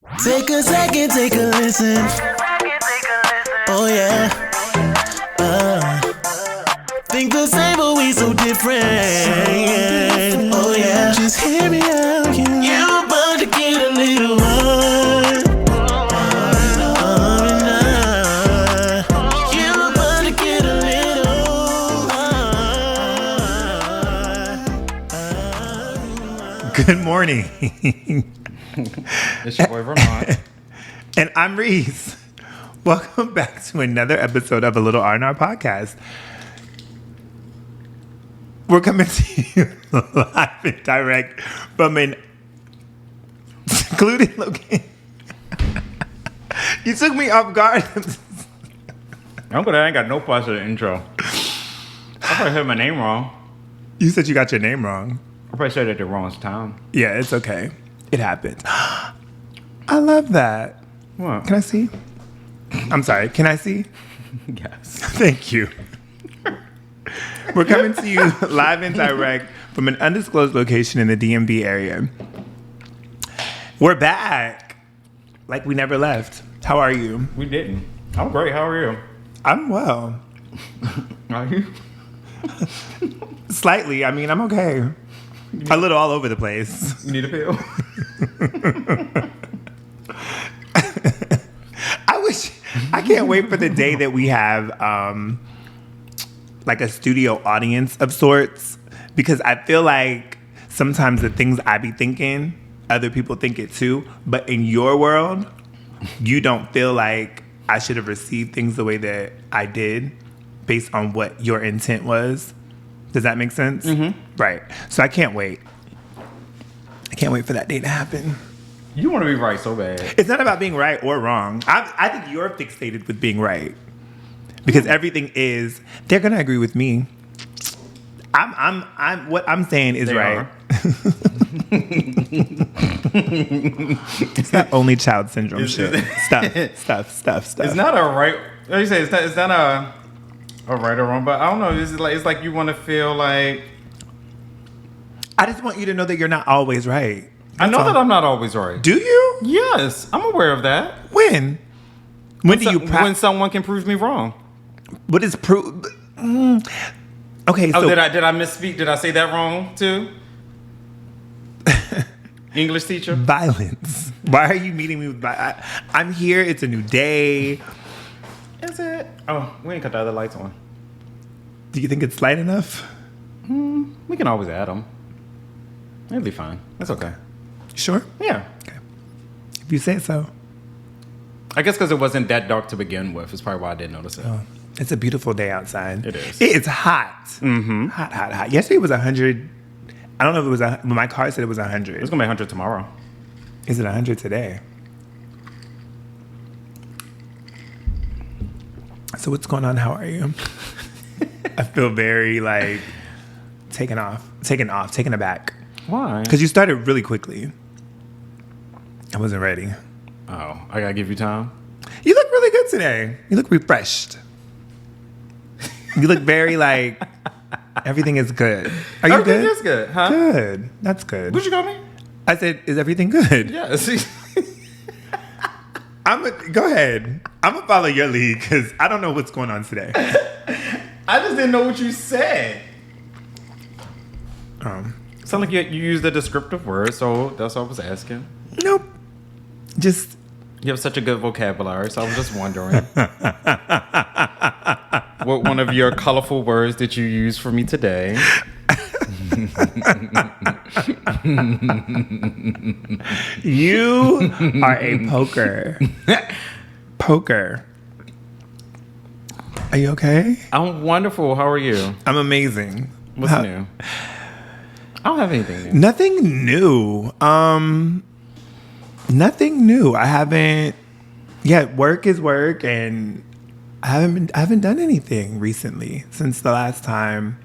Take a second, take a listen. Oh yeah. Think the same, but we so different. Oh yeah. Just hear me out. You about to get a little one. You about to get a little one. Good morning. It's your boy Ramont. And I'm Reese. Welcome back to another episode of ALilRandRPodcast. We're coming to you live and direct from an secluded location. You took me off guard. I'm good. I ain't got no parts of the intro. I probably heard my name wrong. You said you got your name wrong. I probably said it at the wrong time. Yeah, it's okay. It happens. I love that. What? Can I see? I'm sorry. Can I see? Yes. Thank you. We're coming to you live and direct from an undisclosed location in the DMV area. We're back. Like we never left. How are you? We didn't. I'm great. How are you? I'm well. Are you? Slightly. I mean, I'm okay. A little all over the place. You need a pill? I can't wait for the day that we have like a studio audience of sorts, because I feel like sometimes the things I be thinking, other people think it too, but in your world, you don't feel like I should have received things the way that I did based on what your intent was. Does that make sense? Mm-hmm. Right. So I can't wait. I can't wait for that day to happen. You want to be right so bad. It's not about being right or wrong. I think you're fixated with being right, because everything is. They're gonna agree with me. I'm. What I'm saying is They right. It's that only child syndrome shit. Stuff. It's not a right. Like you say, it's not a right or wrong. But I don't know. It's like you want to feel like. I just want you to know that you're not always right. I know that I'm not always right. Do you? Yes, I'm aware of that. When? When do you? When someone can prove me wrong. What is proof? Okay. So Did I misspeak? Did I say that wrong too? English teacher. Violence. Why are you meeting me with? I'm here. It's a new day. Is it? Oh, we ain't got the other lights on. Do you think it's light enough? We can always add them. It'll be fine. That's okay. Sure. Yeah. Okay. If you say so. I guess because it wasn't that dark to begin with. It's probably why I didn't notice it. Oh, it's a beautiful day outside. It is. It's hot. Mm-hmm. Hot. Yesterday it was 100. I don't know if it was. My car said it was 100. It's going to be 100 tomorrow. Is it 100 today? So what's going on? How are you? I feel very like taken aback. Why? Because you started really quickly. I wasn't ready. Oh, I got to give you time? You look really good today. You look refreshed. You look very like everything is good. Are you Everything good? is good, huh? Good. That's good. What'd you call me? I said, is everything good? Yes. Go ahead. I'm going to follow your lead because I don't know what's going on today. I just didn't know what you said. Sound like you used a descriptive word, so that's what I was asking. Nope. Just. You have such a good vocabulary, so I was just wondering. What one of your colorful words did you use for me today? You are a poker. Poker. Are you okay? I'm wonderful. How are you? I'm amazing. What's new? I don't have anything new. Nothing new. Nothing new. I haven't. Yeah, work is work, and I haven't done anything recently since the last time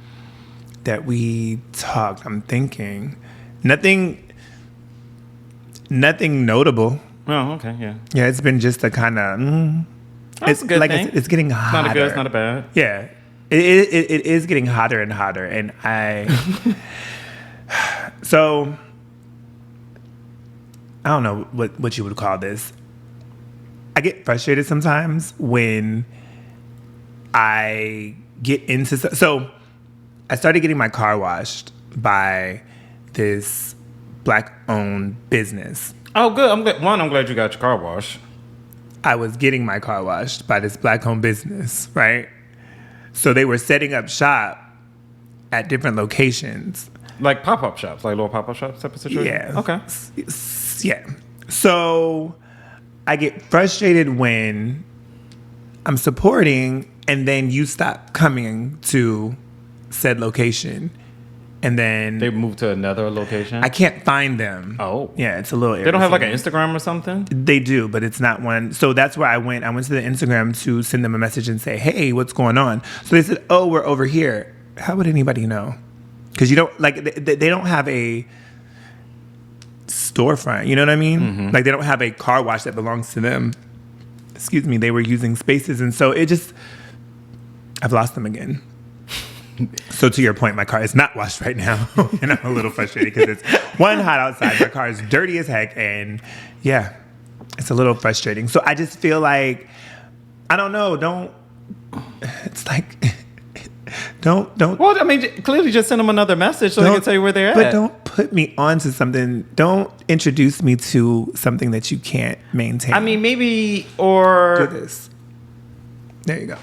that we talked. I'm thinking nothing notable. Oh, okay, yeah. Yeah, it's been just a kind of. That's a good thing. It's getting hotter. Not a good, it's not a bad. Yeah, it is getting hotter and hotter, and So I don't know what you would call this. I get frustrated sometimes when I get into... So I started getting my car washed by this Black-owned business. Oh, good. I'm glad you got your car washed. I was getting my car washed by this Black-owned business, right? So they were setting up shop at different locations. Like pop-up shops, like little pop-up shops type of situation? Yeah. Okay. Yeah. So I get frustrated when I'm supporting and then you stop coming to said location. And then they move to another location? I can't find them. Oh. Yeah, it's a little irritating. They don't have like an Instagram or something? They do, but it's not one. So that's where I went. I went to the Instagram to send them a message and say, hey, what's going on? So they said, oh, we're over here. How would anybody know? Because you don't, like, they don't have a storefront. You know what I mean? Mm-hmm. Like, they don't have a car wash that belongs to them. Excuse me. They were using spaces. And so it just, I've lost them again. So to your point, my car is not washed right now. And I'm a little frustrated because it's hot outside. My car is dirty as heck. And yeah, it's a little frustrating. So I just feel like, I don't know. It's like, don't. Well, I mean, clearly just send them another message so they can tell you where they're at. But don't put me onto something. Don't introduce me to something that you can't maintain. I mean, maybe, or... Do this. There you go.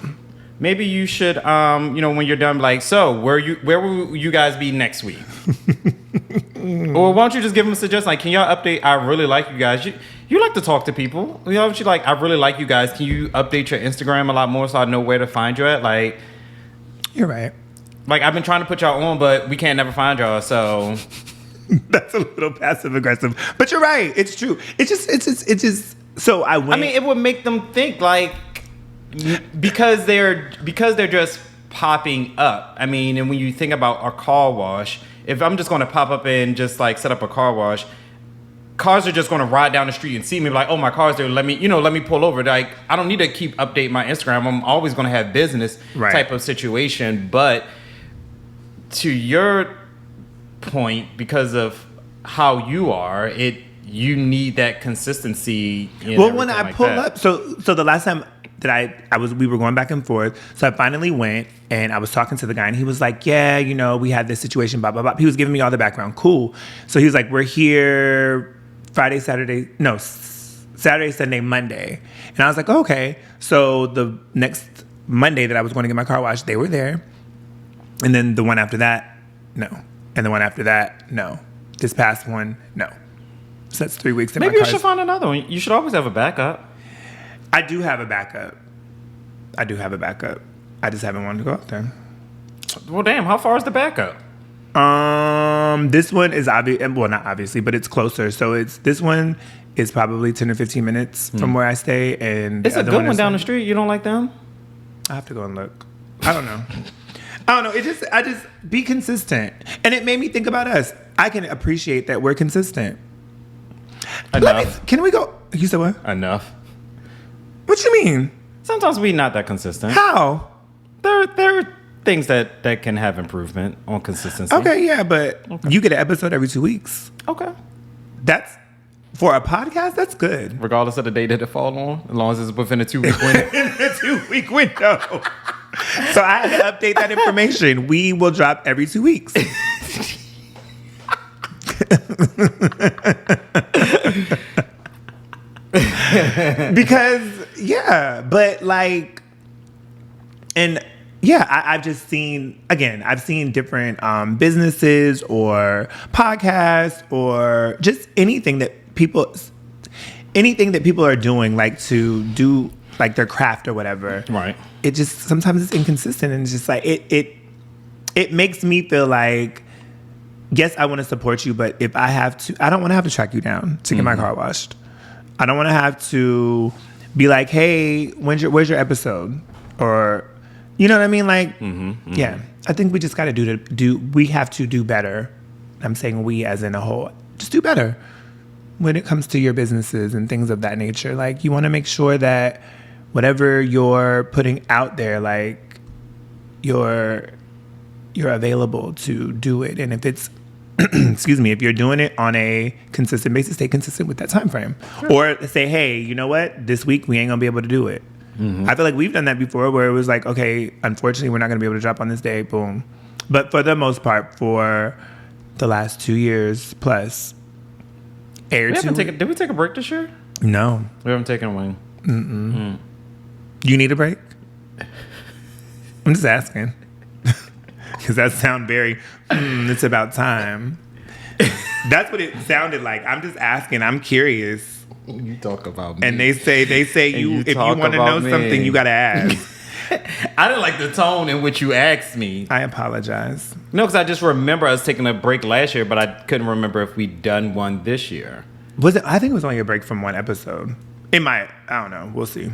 Maybe you should, when you're done, like, so where will you guys be next week? Or why don't you just give them a suggestion? Like, can y'all update? I really like you guys. You like to talk to people. You know, I really like you guys. Can you update your Instagram a lot more so I know where to find you at? Like, you're right. Like, I've been trying to put y'all on, but we can't never find y'all. So that's a little passive aggressive. But you're right. It's true. It's just. So I went. I mean, it would make them think like. Because they're just popping up. I mean, and when you think about a car wash, if I'm just going to pop up and just like set up a car wash, cars are just going to ride down the street and see me like, oh, my car's there. Let me pull over. Like, I don't need to keep updating my Instagram. I'm always going to have business type of situation. But to your point, because of how you are, you need that consistency. Well, when I pull up, so the last time that we were going back and forth. So I finally went and I was talking to the guy and he was like, yeah, we had this situation, blah, blah, blah. He was giving me all the background. Cool. So he was like, we're here Saturday, Sunday, Monday. And I was like, okay. So the next Monday that I was going to get my car washed, they were there. And then the one after that, no. And the one after that, no. This past one, no. So that's 3 weeks. Maybe you should find another one. You should always have a backup. I do have a backup. I just haven't wanted to go out there. Well, damn, how far is the backup? This one is well, not obviously, but it's closer. So this one is probably 10 or 15 minutes from where I stay, and it's a good one down the street. You don't like them? I have to go and look. I don't know. I just be consistent, and it made me think about us. I can appreciate that we're consistent. Enough. Can we go? You said what? Enough. What you mean? Sometimes we not that consistent. How? There are things that can have improvement on consistency. Okay, yeah, but you get an episode every 2 weeks. Okay. That's, for a podcast, that's good. Regardless of the day that it fall on, as long as it's within a 2 week window. In a 2 week window. So I had to update that information. We will drop every 2 weeks. Because but like, and I've just seen, again, I've seen different businesses or podcasts or just anything that people are doing, like to do like their craft or whatever. Right. It just, sometimes it's inconsistent, and it's just like, it makes me feel like, yes, I want to support you, but if I have to, I don't want to have to track you down to get my car washed. I don't want to have to be like, hey, where's your episode? Or, you know what I mean? Like, yeah, I think we just got to we have to do better. I'm saying we as in a whole, just do better when it comes to your businesses and things of that nature. Like, you want to make sure that whatever you're putting out there, like, you're available to do it. And if it's excuse me, if you're doing it on a consistent basis, stay consistent with that time frame. Sure. Or say, hey, you know what? This week we ain't gonna be able to do it. I feel like we've done that before where it was like, okay, unfortunately we're not gonna be able to drop on this day, boom. But for the most part, for the last 2 years plus, did we take a break this year? No. We haven't taken one. You need a break? I'm just asking. Because that sound very, it's about time. That's what it sounded like. I'm just asking. I'm curious. You talk about me. And they say you if you want to know something, you got to ask. I didn't like the tone in which you asked me. I apologize. No, because I just remember us taking a break last year, but I couldn't remember if we'd done one this year. Was it? I think it was only a break from one episode. I don't know. We'll see.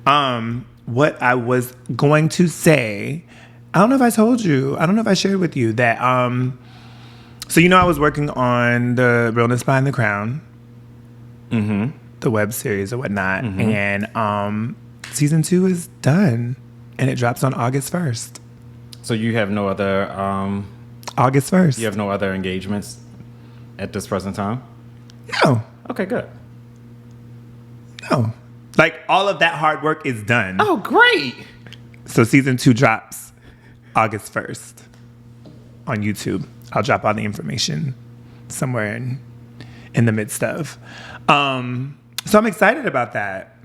What I was going to say, I don't know if I told you. I don't know if I shared with you that. So I was working on the Realness Behind the Crown, the web series or whatnot, and season 2 is done, and it drops on August 1st. So you have no other August 1st. You have no other engagements at this present time? No. Okay, good. No. Like, all of that hard work is done. Oh, great. So season 2 drops August 1st on YouTube. I'll drop all the information somewhere in the midst of. So I'm excited about that.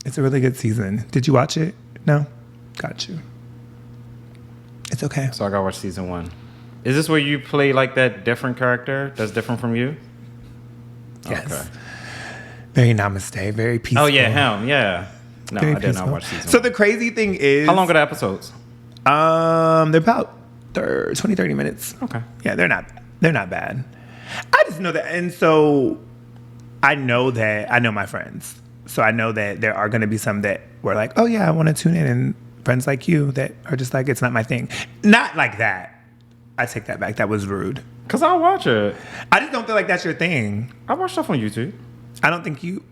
It's a really good season. Did you watch it? No? Got you. It's okay. So I gotta watch season 1. Is this where you play like that different character that's different from you? Yes. Okay. Very namaste, very peaceful. Oh, yeah, him. Yeah. No, Very I did peaceful. not watch season 1. So the crazy thing is... How long are the episodes? They're about 20, 30 minutes. Okay. Yeah, they're not bad. I just know that, and so I know my friends. So I know that there are going to be some that were like, oh yeah, I want to tune in, and friends like you that are just like, it's not my thing. Not like that. I take that back. That was rude. Because I'll watch it. I just don't feel like that's your thing. I watch stuff on YouTube. I don't think you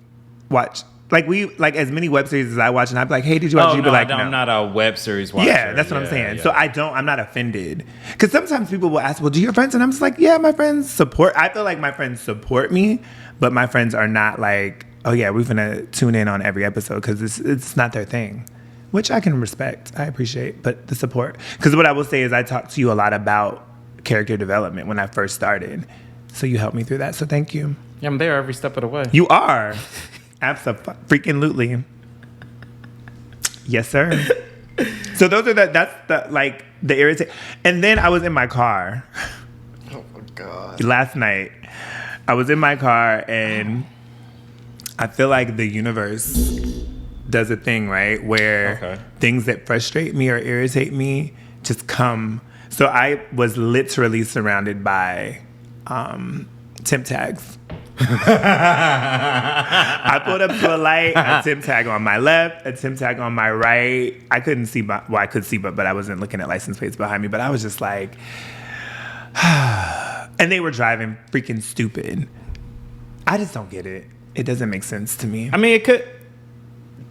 watch like as many web series as I watch, and I'd be like, hey, did you watch it? You'd be like, no. I'm not a web series watcher. Yeah, that's what I'm saying. Yeah. So I'm not offended. Because sometimes people will ask, well, do your friends? And I'm just like, yeah, my friends support. I feel like my friends support me, but my friends are not like, oh yeah, we're going to tune in on every episode, because it's not their thing, which I can respect. I appreciate, but the support. Because what I will say is I talked to you a lot about character development when I first started. So you helped me through that. So thank you. Yeah, I'm there every step of the way. You are. Absolutely. Yes, sir. So those are that's the irritate. And then I was in my car. Oh my God. Last night, I was in my car, and I feel like the universe does a thing, right? Where things that frustrate me or irritate me just come. So I was literally surrounded by temp tags. I pulled up to a light, a temp tag on my left, a temp tag on my right. I couldn't see, I could see, but I wasn't looking at license plates behind me. But I was just like, and they were driving freaking stupid. I just don't get it. It doesn't make sense to me. I mean, it could,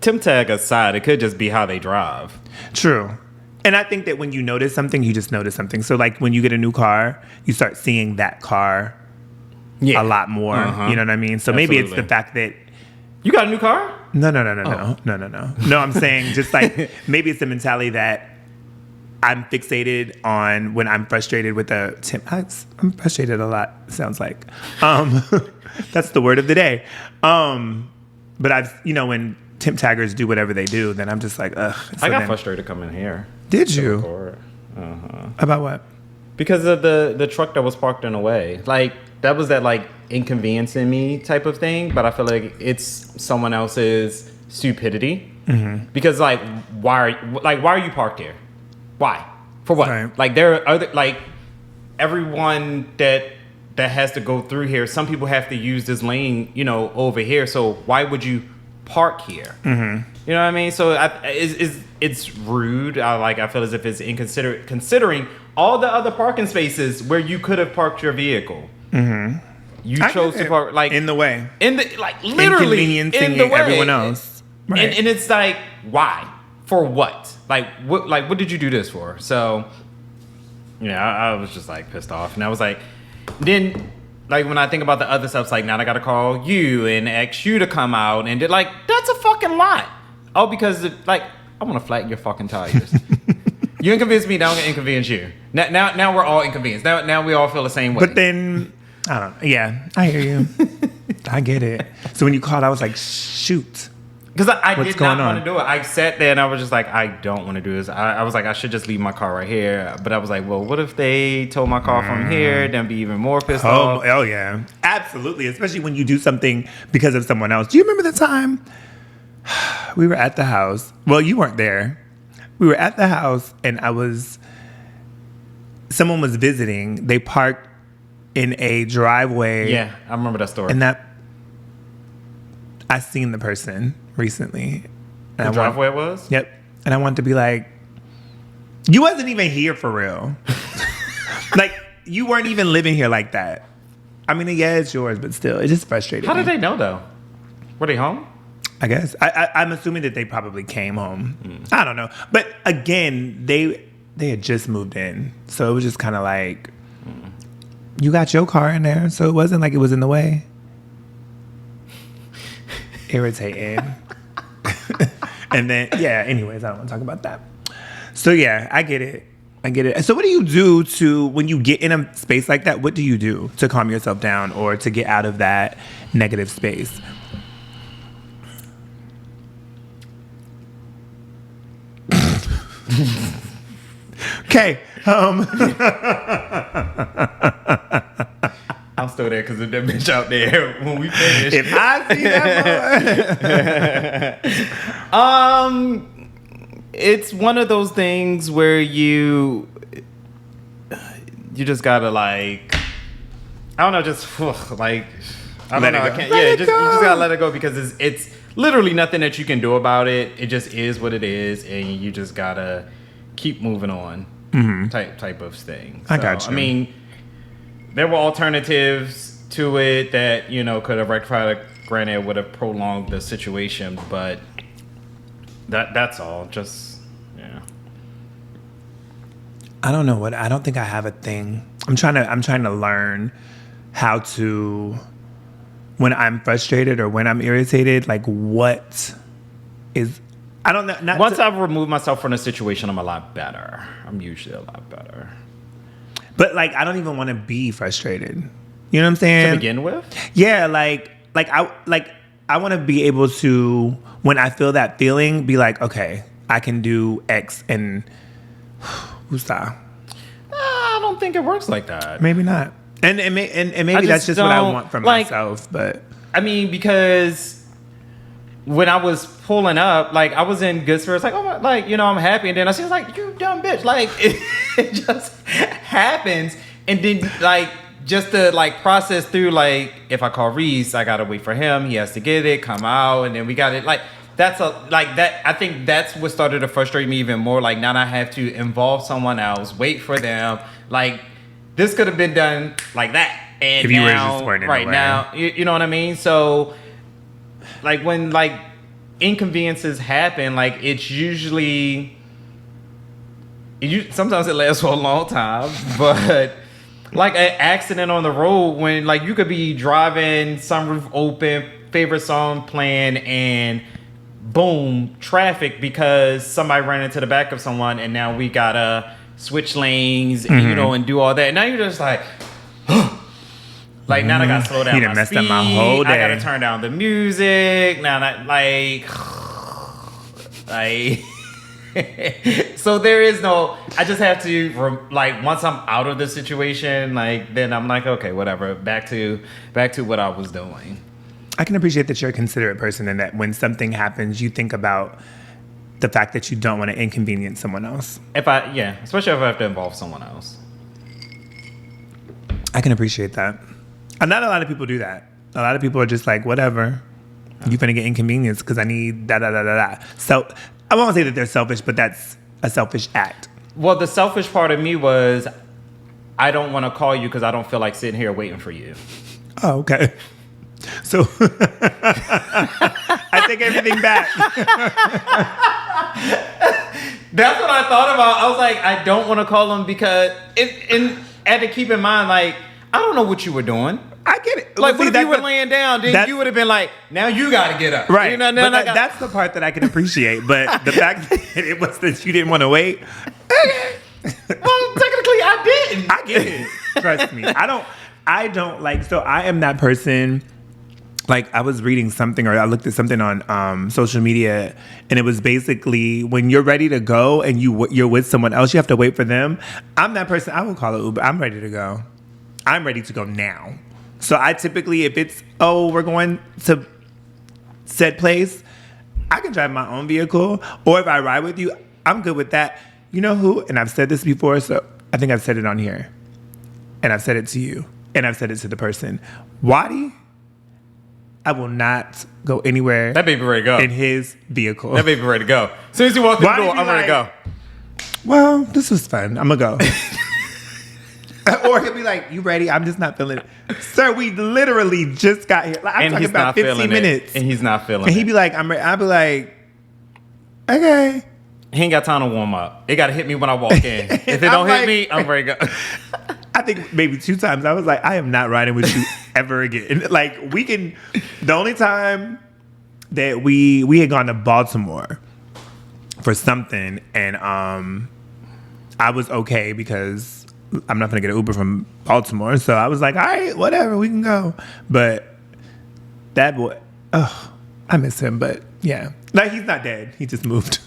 temp tag aside, it could just be how they drive. True. And I think that when you notice something, you just notice something. So like when you get a new car, you start seeing that car a lot more. You know what I mean? So maybe it's the fact that... You got a new car? No. No, I'm saying just like maybe it's the mentality that I'm fixated on when I'm frustrated with a temp. I'm frustrated a lot, sounds like. That's the word of the day. But when temp taggers do whatever they do, then I'm just like, ugh. So I got frustrated coming here. Did you? About what? Because of the truck that was parked in a way. Like, that was that, like, inconveniencing me type of thing. But I feel like it's someone else's stupidity. Mm-hmm. Because, like, why are you parked here? Why? For what? Right. Like, there are other, like, everyone that has to go through here, some people have to use this lane, over here. So why would you park here? Mm-hmm. You know what I mean? So it's rude. I feel as if it's inconsiderate considering all the other parking spaces where you could have parked your vehicle. Mm-hmm. You chose to park like in the way, literally inconveniencing in the way. Everyone else. Right. And it's like, why? For what? Like what did you do this for? So Yeah, I was just like pissed off, and I was like, then like when I think about the other stuff, it's like now I gotta call you and ask you to come out, and like that's a fucking lot. Oh, because like I want to flatten your fucking tires. You inconvenience me, now I'm gonna inconvenience you. Now we're all inconvenienced. Now we all feel the same way. But then I don't know. Yeah, I hear you. I get it. So when you called, I was like, shoot. Because I What's did not going want on? to do it. I sat there and I was just like, I don't want to do this. I was like, I should just leave my car right here. But I was like, well, what if they tow my car from here? Then be even more pissed off. Oh, yeah. Absolutely. Especially when you do something because of someone else. Do you remember the time we were at the house? Well, you weren't there. We were at the house and someone was visiting. They parked in a driveway. Yeah, I remember that story. And I seen the person recently. The driveway it was? Yep. And I wanted to be like, you wasn't even here for real. Like, you weren't even living here like that. I mean, yeah, it's yours, but still, it just frustrated How me. did they know, though? Were they home? I guess. I'm assuming that they probably came home. I don't know. But again, they had just moved in. So it was just kind of like, you got your car in there, so it wasn't like it was in the way. Irritating. And then, yeah, anyways, I don't want to talk about that. So, yeah, I get it. So what do you do when you get in a space like that, what do you do to calm yourself down or to get out of that negative space? Okay. I'm still there because of that bitch out there when we finish. If I see that It's one of those things where you just gotta like, I don't know, just like, I don't Let know, it I go. can't. Let Yeah, it you just go. gotta let it go because it's literally nothing that you can do about it. It just is what it is, and you just gotta keep moving on. Type of thing. I got you. I mean, there were alternatives to it that could have rectified it. Granted, it would have prolonged the situation, but that's all. Just yeah. I don't know I don't think I have a thing. I'm trying to learn how to, when I'm frustrated or when I'm irritated, like what is, I don't know. Once I've removed myself from the situation, I'm a lot better. I'm usually a lot better. But like, I don't even want to be frustrated. You know what I'm saying? To begin with? Yeah, I want to be able to, when I feel that feeling, be like, okay, I can do X and who's that? I don't think it works like that. Maybe not. And maybe that's just what I want from myself. But I mean, because when I was pulling up, like I was in good spirits, like, oh my, like, I'm happy, and then I see like, you dumb bitch, like it just happens, and then like just to like process through, like if I call Reese, I gotta wait for him, he has to get it, come out, and then we got it. Like that's that. I think that's what started to frustrate me even more. Like now I have to involve someone else, wait for them. Like this could have been done like that, and if you were just weren't in the way. now, you know what I mean. So like when like inconveniences happen, like it's usually sometimes it lasts for a long time, but like an accident on the road when like you could be driving, sunroof open, favorite song playing, and boom, traffic because somebody ran into the back of someone, and now we gotta switch lanes and and do all that. And now you're just like like now I gotta slow down. You done messed up my whole day. I gotta turn down the music. Now that like so there is no. I just have to like once I'm out of the situation, like then I'm like okay, whatever. Back to what I was doing. I can appreciate that you're a considerate person and that when something happens, you think about the fact that you don't want to inconvenience someone else. Especially if I have to involve someone else. I can appreciate that. And not a lot of people do that. A lot of people are just like, whatever. You're going to get inconvenienced because I need da-da-da-da-da. So I won't say that they're selfish, but that's a selfish act. Well, the selfish part of me was I don't want to call you because I don't feel like sitting here waiting for you. Oh, okay. So I take everything back. That's what I thought about. I was like, I don't want to call him because and had to keep in mind, like, I don't know what you were doing. I get it. Like, what if you were laying down? Then you would have been like, now you got to get up. Right. You know, that's the part that I can appreciate. But the fact that it was that you didn't want to wait. Okay. Well, technically, I didn't. I get it. Trust me. I don't like, so I am that person. Like, I was reading something or I looked at something on social media, and it was basically when you're ready to go and you're with someone else, you have to wait for them. I'm that person. I will call it Uber. I'm ready to go. I'm ready to go now. So I typically, if it's, we're going to said place, I can drive my own vehicle. Or if I ride with you, I'm good with that. You know who? And I've said this before, so I think I've said it on here. And I've said it to you. And I've said it to the person. Waddy, I will not go anywhere. That baby ready to go. In his vehicle. That baby ready to go. As soon as you walk through the door, I'm ready to go. Well, this was fun. I'm going to go. Or he'll be like, you ready? I'm just not feeling it. Sir, we literally just got here. Like, I'm talking about 15 minutes. And he's not feeling it. And he'd be like, I'm ready. I'd be like, okay. He ain't got time to warm up. It got to hit me when I walk in. If it don't hit me, I'm ready to go. I think maybe 2 times I was like, I am not riding with you ever again. Like, the only time that we had gone to Baltimore for something, and I was okay because I'm not going to get an Uber from Baltimore. So I was like, all right, whatever, we can go. But that boy, I miss him. But yeah, like, he's not dead. He just moved.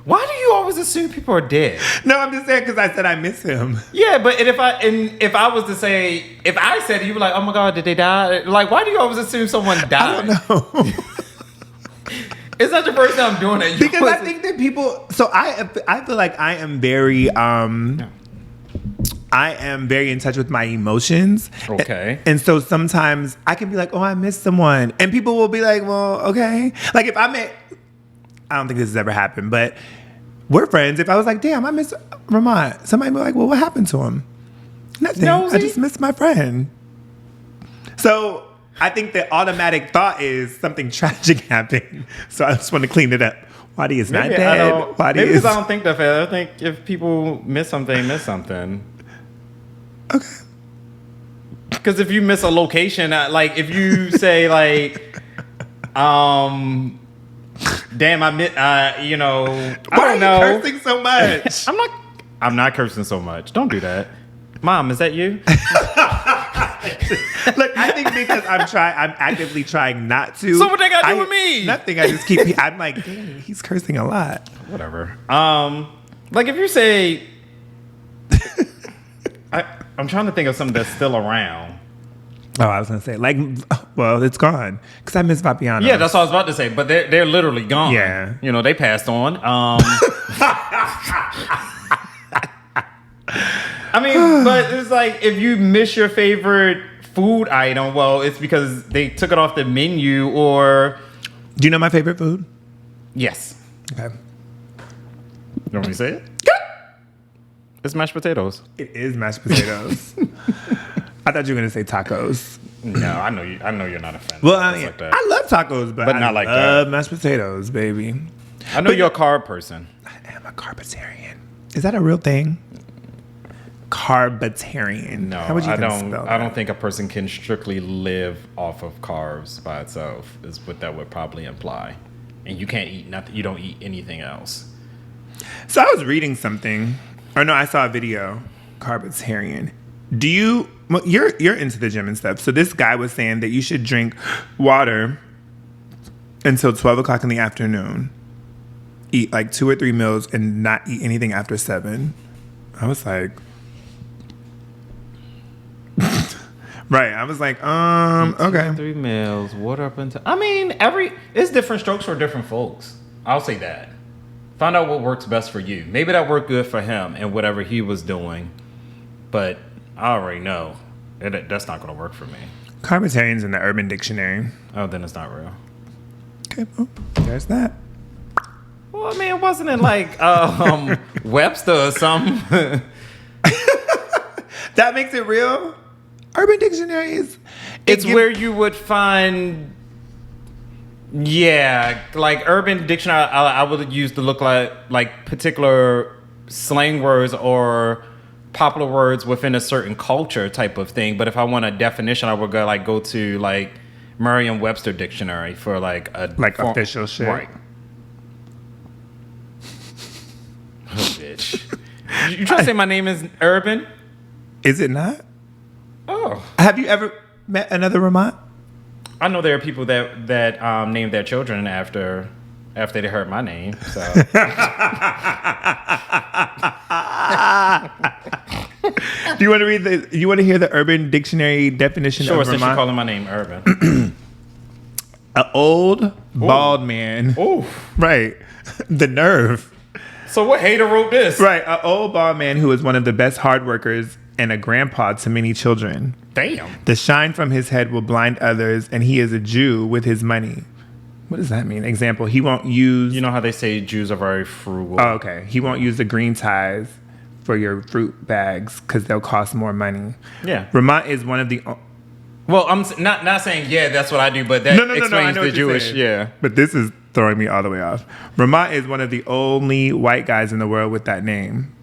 Why do you always assume people are dead? No, I'm just saying because I said I miss him. Yeah, but if I was to say, if I said it, you were like, oh my God, did they die? Like, why do you always assume someone died? I don't know. It's not your first time doing it. Because I think that people, so I feel like I am very, I am very in touch with my emotions. Okay. And so sometimes I can be like, oh, I miss someone. And people will be like, well, okay. Like, if I don't think this has ever happened, but we're friends. If I was like, damn, I miss Ramont, somebody would be like, well, what happened to him? Nothing. Nosy. I just miss my friend. So I think the automatic thought is something tragic happened. So I just want to clean it up. Waddy is not dead. Maybe because I don't think that fast. I think if people miss something, miss something. Okay. Because if you miss a location, like if you say like, damn, I miss, I don't know. Why are you cursing so much? I'm not cursing so much. Don't do that. Mom, is that you? Look, I think because I'm actively trying not to. So what they got to do with me? Nothing. I just I'm like, dang, he's cursing a lot. Whatever. Like if you say, I'm trying to think of something that's still around. Oh, I was gonna say, like, well, it's gone because I miss Vapiano. Yeah, that's what I was about to say. But they're literally gone. Yeah, they passed on. I mean, but it's like if you miss your favorite food item, well, it's because they took it off the menu. Or do you know my favorite food? Yes. Okay. You want me to say it? It's mashed potatoes. It is mashed potatoes. I thought you were gonna say tacos. No, I know you're not a fan. Well, of like that. I love tacos, but not like that. I love mashed potatoes, baby. I know you're a carb person. I am a carbitarian. Is that a real thing? Carbitarian. No, how would you I spell don't think a person can strictly live off of carbs by itself. Is what that would probably imply. And you can't eat nothing. You don't eat anything else. So I was reading something, or no, I saw a video. Carbitarian. Do you? Well, you're into the gym and stuff. So this guy was saying that you should drink water until 12 o'clock in the afternoon. Eat like 2 or 3 meals and not eat anything after 7. I was like, right. I was like, okay. 3 meals, water up until. I mean, it's different strokes for different folks. I'll say that. Find out what works best for you. Maybe that worked good for him and whatever he was doing, but I already know that's not going to work for me. Carbitarian's in the Urban Dictionary. Oh, then it's not real. Okay, well, there's that. Well, I mean, it wasn't in like Webster or something. That makes it real? Urban Dictionary is... It's where you would find Yeah, like Urban Dictionary, I would use to look like particular slang words or popular words within a certain culture type of thing. But if I want a definition, I would go to like Merriam-Webster dictionary for like a official shit. Right. Oh, bitch. You trying to say my name is Urban? Is it not? Oh. Have you ever met another Ramont? I know there are people that name their children after they heard my name. So. Do you want to read you want to hear the Urban Dictionary definition sure, of Ramont? since you're calling my name Urban. An old bald man. Ooh. Right. The nerve. So what hater wrote this? Right. An old bald man who is one of the best hard workers and a grandpa to many children. Damn. The shine from his head will blind others, and he is a Jew with his money. What does that mean? Example, he won't use... You know how they say Jews are very frugal. Oh, okay. He won't use the green ties for your fruit bags because they'll cost more money. Yeah. Ramont is one of the... Well, I'm not saying, yeah, that's what I do, but that explains the Jewish, yeah. But this is throwing me all the way off. Ramont is one of the only white guys in the world with that name.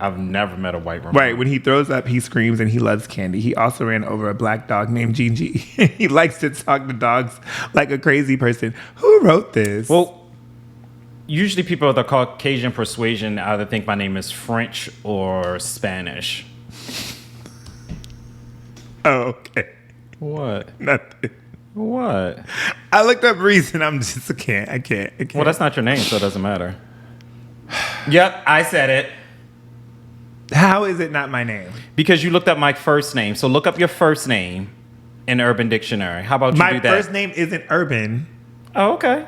I've never met a white Ramont. Right. When he throws up, he screams and he loves candy. He also ran over a black dog named Gigi. He likes to talk to dogs like a crazy person. Who wrote this? Well, usually people of the Caucasian persuasion either think my name is French or Spanish. Oh, okay. What? Nothing. What? I looked up Reese and I can't. Well, that's not your name, so it doesn't matter. Yep, I said it. How is it not my name? Because you looked up my first name. So look up your first name in Urban Dictionary. How about you do that? My first name isn't Urban. Oh, okay.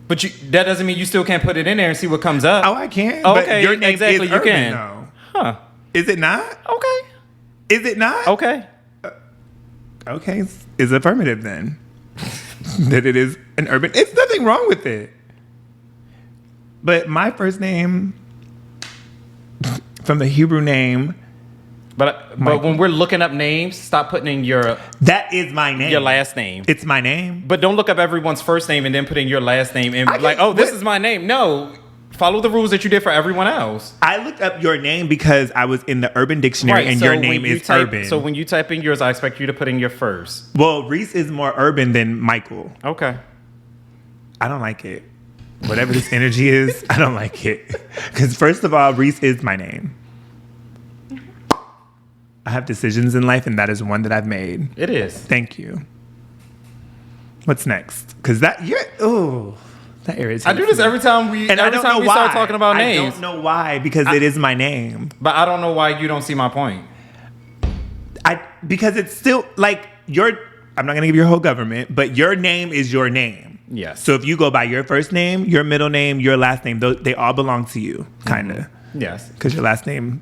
But that doesn't mean you still can't put it in there and see what comes up. Oh, I can. Oh, But okay, your name exactly, is you Urban, can. though. Huh. Is it not? Okay. Is it not? Okay. Okay. Is affirmative then. That it is an Urban. It's nothing wrong with it. But my first name, from the Hebrew name. But when we're looking up names, stop putting in your... That is my name. Your last name. It's my name. But don't look up everyone's first name and then put in your last name and this is my name. No. Follow the rules that you did for everyone else. I looked up your name because I was in the Urban Dictionary and your name is Urban. So when you type in yours, I expect you to put in your first. Well, Reese is more urban than Michael. Okay. I don't like it. Whatever this energy is, I don't like it. Because first of all, Reese is my name. I have decisions in life, and that is one that I've made. It is. Thank you. What's next? Because that irritates I do this every time we start talking about names. I don't know why, because it is my name. But I don't know why you don't see my point. Because it's still like I'm not going to give your whole government, but your name is your name. Yes. So if you go by your first name, your middle name, your last name, they all belong to you, kind of. Mm-hmm. Yes. Because your last name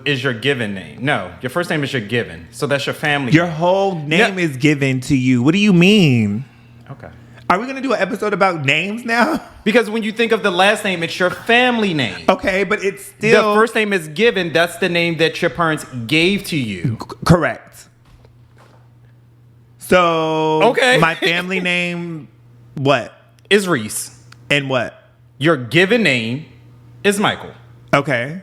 is your given name. No, your first name is your given. So that's your family. Your whole name is given to you. What do you mean? Okay. Are we going to do an episode about names now? Because when you think of the last name, it's your family name. Okay, but it's still... The first name is given. That's the name that your parents gave to you. Correct. So... Okay. My family name, what? Is Reese. And what? Your given name is Michael. Okay.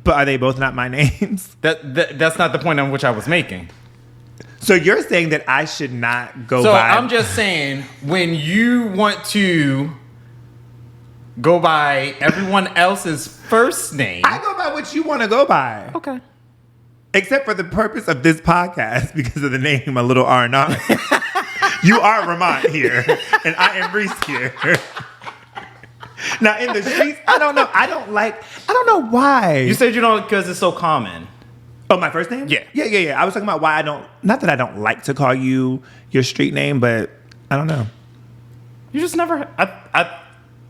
But are they both not my names? That's not the point on which I was making. So you're saying that I should not go by... So I'm just saying, when you want to go by everyone else's first name... I go by what you want to go by. Okay. Except for the purpose of this podcast, because of the name, a little R&R. You are Ramont here, and I am Reese here. Now, in the streets, I don't know. I don't know why. You said you don't because it's so common. Oh, my first name? Yeah. Yeah. I was talking about why I don't, not that I don't like to call you your street name, but I don't know. You just never, I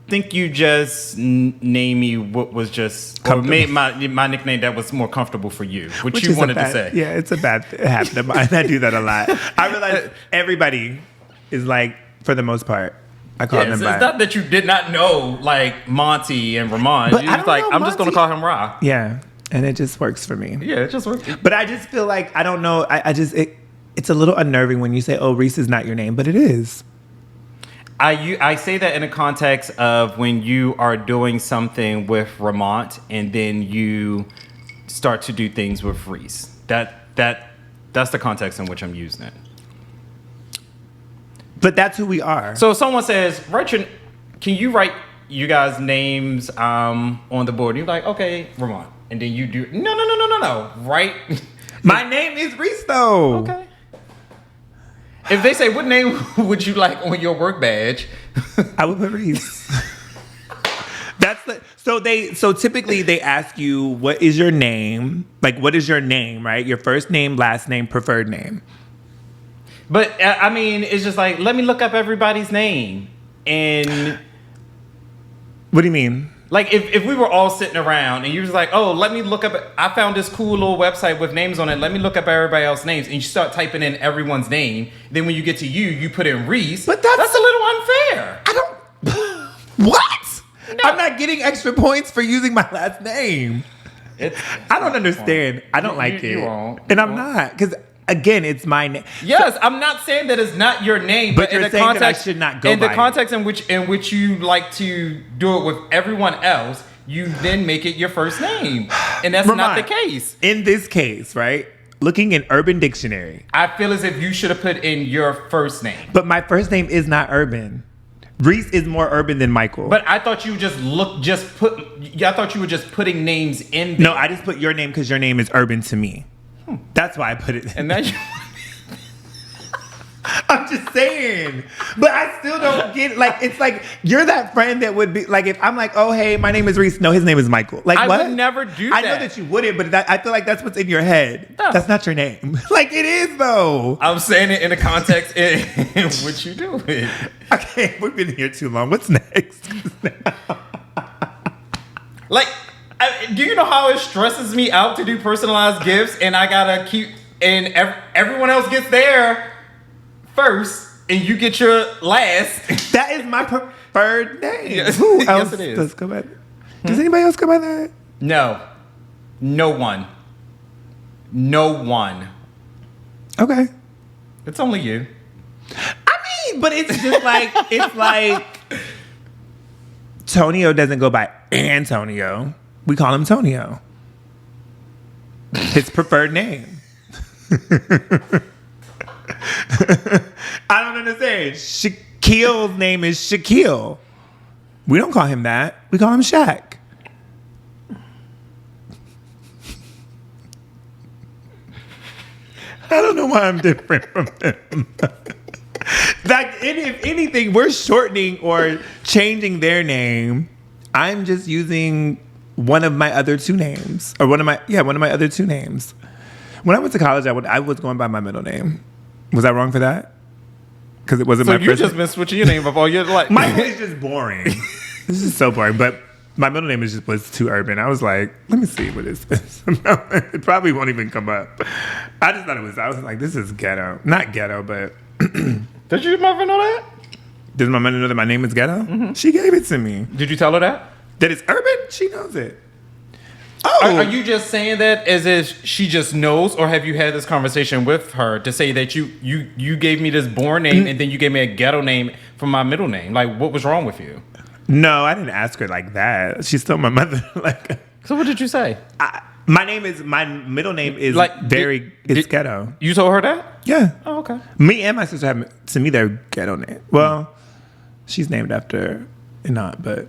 think you just named me what was just, or made my nickname that was more comfortable for you, which you wanted to say. Yeah, it's a bad habit of mine. I do that a lot. I realize everybody is like, for the most part, I call them by. It's not that you did not know like Monty and Ramon. But You was like, I'm just going to call him Ra. Yeah, and it just works for me. Yeah, it just works. But I just feel like, I don't know, it's a little unnerving when you say, oh, Reese is not your name, but it is. I say that in the context of when you are doing something with Ramont and then you start to do things with Reese. That's the context in which I'm using it. But that's who we are. So if someone says, can you write you guys' names on the board? And you're like, okay, Ramont. And then you do, no. Right? My name is Reese, though. Okay. If they say, what name would you like on your work badge? I would put Reese. So typically they ask you, what is your name? Like, what is your name, right? Your first name, last name, preferred name. But I mean, it's just like, let me look up everybody's name. And what do you mean? Like if we were all sitting around and you was like, oh, let me look up, I found this cool little website with names on it. Let me look up everybody else's names. And you start typing in everyone's name. Then when you get to you put in Reese. But that's a little unfair. I don't. What? No. I'm not getting extra points for using my last name. I don't understand. I don't like it. You won't. And I'm not. Because, again, it's my name. Yes, I'm not saying that it's not your name. But you're saying that I should not go by in the context in which you like to do it with everyone else, you then make it your first name. And that's not the case. In this case, right? Looking in Urban Dictionary. I feel as if you should have put in your first name. But my first name is not urban. Reese is more urban than Michael. But I thought you I thought you were just putting names in there. No, I just put your name because your name is urban to me. That's why I put it. And then I'm just saying. But I still don't get it. Like, it's like, you're that friend that would be, like, if I'm like, oh, hey, my name is Reese. No, his name is Michael. Like, I what? would never do that. I know that you wouldn't, but I feel like that's what's in your head. No. That's not your name. Like, it is, though. I'm saying it in the context in which you do it. Okay, we've been here too long. What's next? Like, do you know how it stresses me out to do personalized gifts and I gotta keep, and everyone else gets there first and you get your last? That is my preferred name. Yes. Who else Yes, it is. does go by that? Does anybody else go by that? No. No one. Okay. It's only you. I mean, but it's just like, it's like, Tonio doesn't go by Antonio. We call him Tonio. His preferred name. I don't understand. Shaquille's name is Shaquille. We don't call him that. We call him Shaq. I don't know why I'm different from him. Like, if anything, we're shortening or changing their name. I'm just using one of my other two names. Or one of my other two names. When I went to college, I was going by my middle name. Was I wrong for that? Because it wasn't my first name. So you just been switching your name up all your life. My name is just boring. This is so boring. But my middle name was too urban. I was like, let me see what is this. It probably won't even come up. I just thought I was like, this is ghetto. Not ghetto, but... Did your mother know that? Does my mother know that my name is ghetto? Mm-hmm. She gave it to me. Did you tell her that? That it's urban? She knows it. Oh. Are you just saying that as if she just knows, or have you had this conversation with her to say that you gave me this born name and then you gave me a ghetto name from my middle name? Like, what was wrong with you? No, I didn't ask her like that. She's still my mother. Like, so what did you say? My middle name is like it's ghetto. You told her that? Yeah. Oh, okay. Me and my sister have, to me, they're ghetto name. Well, she's named after an aunt, but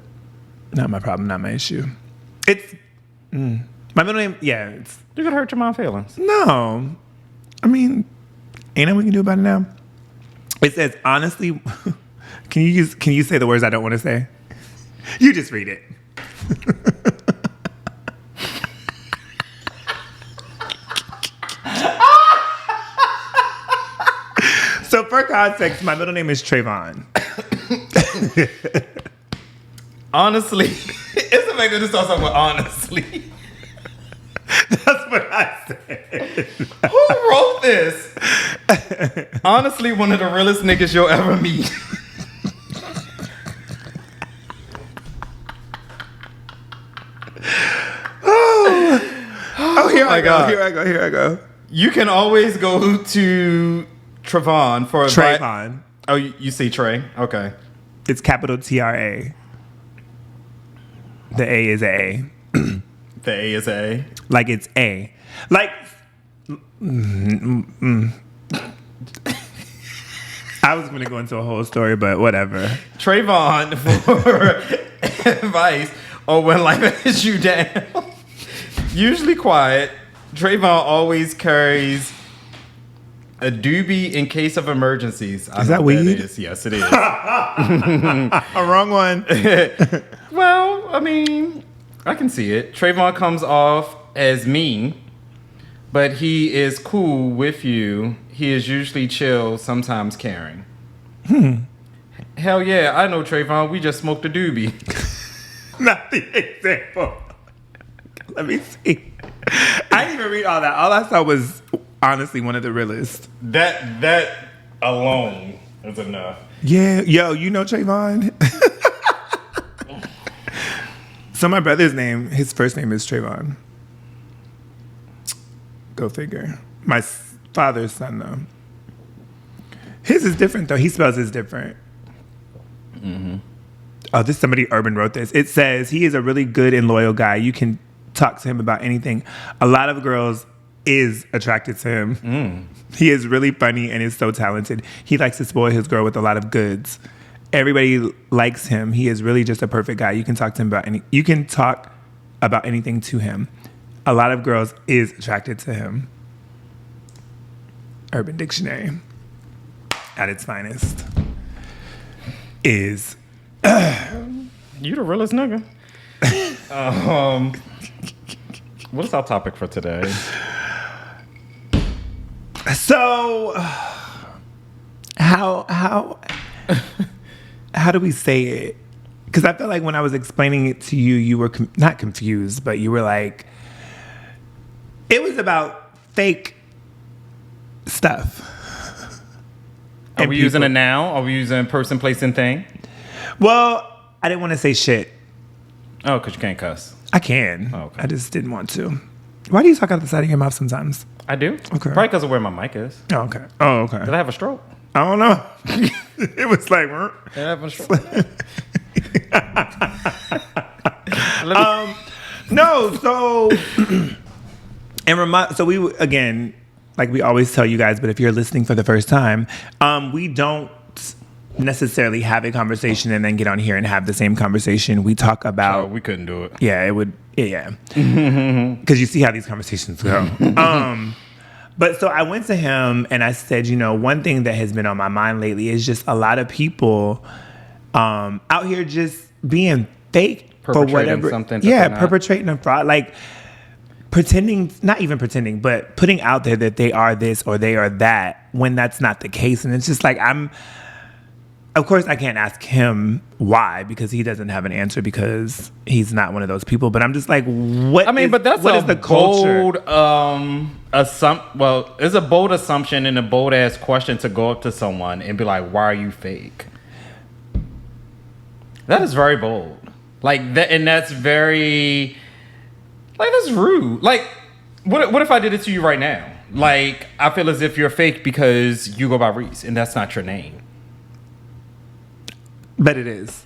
not my problem, not my issue. It's my middle name. Yeah, it's. You could hurt your mom's feelings. No, I mean, ain't nothing we can do about it now. It says honestly. Can you say the words I don't want to say? You just read it. So for context, my middle name is Trayvon. Honestly, it's the fact that it starts off with honestly. That's what I said. Who wrote this? Honestly, one of the realest niggas you'll ever meet. Oh, here I go. You can always go to Trayvon for Trayvon. Oh, you see Trey? Okay. It's capital TRA. The A is A. The A is A. Like it's A. Like. I was going to go into a whole story, but whatever. Trayvon, for advice on when life hits you down. Usually quiet, Trayvon always carries a doobie in case of emergencies. Is that weed? Yes, it is. A wrong one. Well, I mean, I can see it. Trayvon comes off as mean, but he is cool with you. He is usually chill, sometimes caring. Hell yeah, I know Trayvon. We just smoked a doobie. Not the example. Let me see. I didn't even read all that. All I saw was honestly one of the realest. That alone is enough. Yeah, yo, you know Trayvon? So my brother's name, his first name is Trayvon. Go figure. My father's son, though. His is different, though. He spells his different. Mm-hmm. Oh, somebody urban wrote this. It says, he is a really good and loyal guy. You can talk to him about anything. A lot of girls is attracted to him. He is really funny and is so talented. He likes to spoil his girl with a lot of goods. Everybody likes him. He is really just a perfect guy. You can talk to him about anything to him. A lot of girls is attracted to him. Urban Dictionary, at its finest, is you the realest nigga. What is our topic for today? So, how do we say it? Because I felt like when I was explaining it to you, you were not confused, but you were like, it was about fake stuff. Are we using a noun? Are we using person, place, and thing? Well, I didn't want to say shit. Oh, because you can't cuss. I can. Oh, okay. I just didn't want to. Why do you talk out the side of your mouth sometimes? I do. Okay. Probably because of where my mic is. Oh, okay. Oh, okay. Did I have a stroke? I don't know. It was like... Did I have a stroke? No, so... So we, again, like we always tell you guys, but if you're listening for the first time, we don't necessarily have a conversation and then get on here and have the same conversation. We talk about... Oh, we couldn't do it. Yeah, it would... Yeah. Because you see how these conversations go. But so I went to him and I said, one thing that has been on my mind lately is just a lot of people out here just being fake for whatever. Something perpetrating a fraud. Like pretending, not even pretending, but putting out there that they are this or they are that when that's not the case. And it's just like, of course, I can't ask him why because he doesn't have an answer because he's not one of those people. But I'm just like, what is the culture? It's a bold assumption and a bold ass question to go up to someone and be like, "Why are you fake?" That is very bold. Like that, and that's very that's rude. Like, what if I did it to you right now? Like, I feel as if you're fake because you go by Reese and that's not your name. But it is.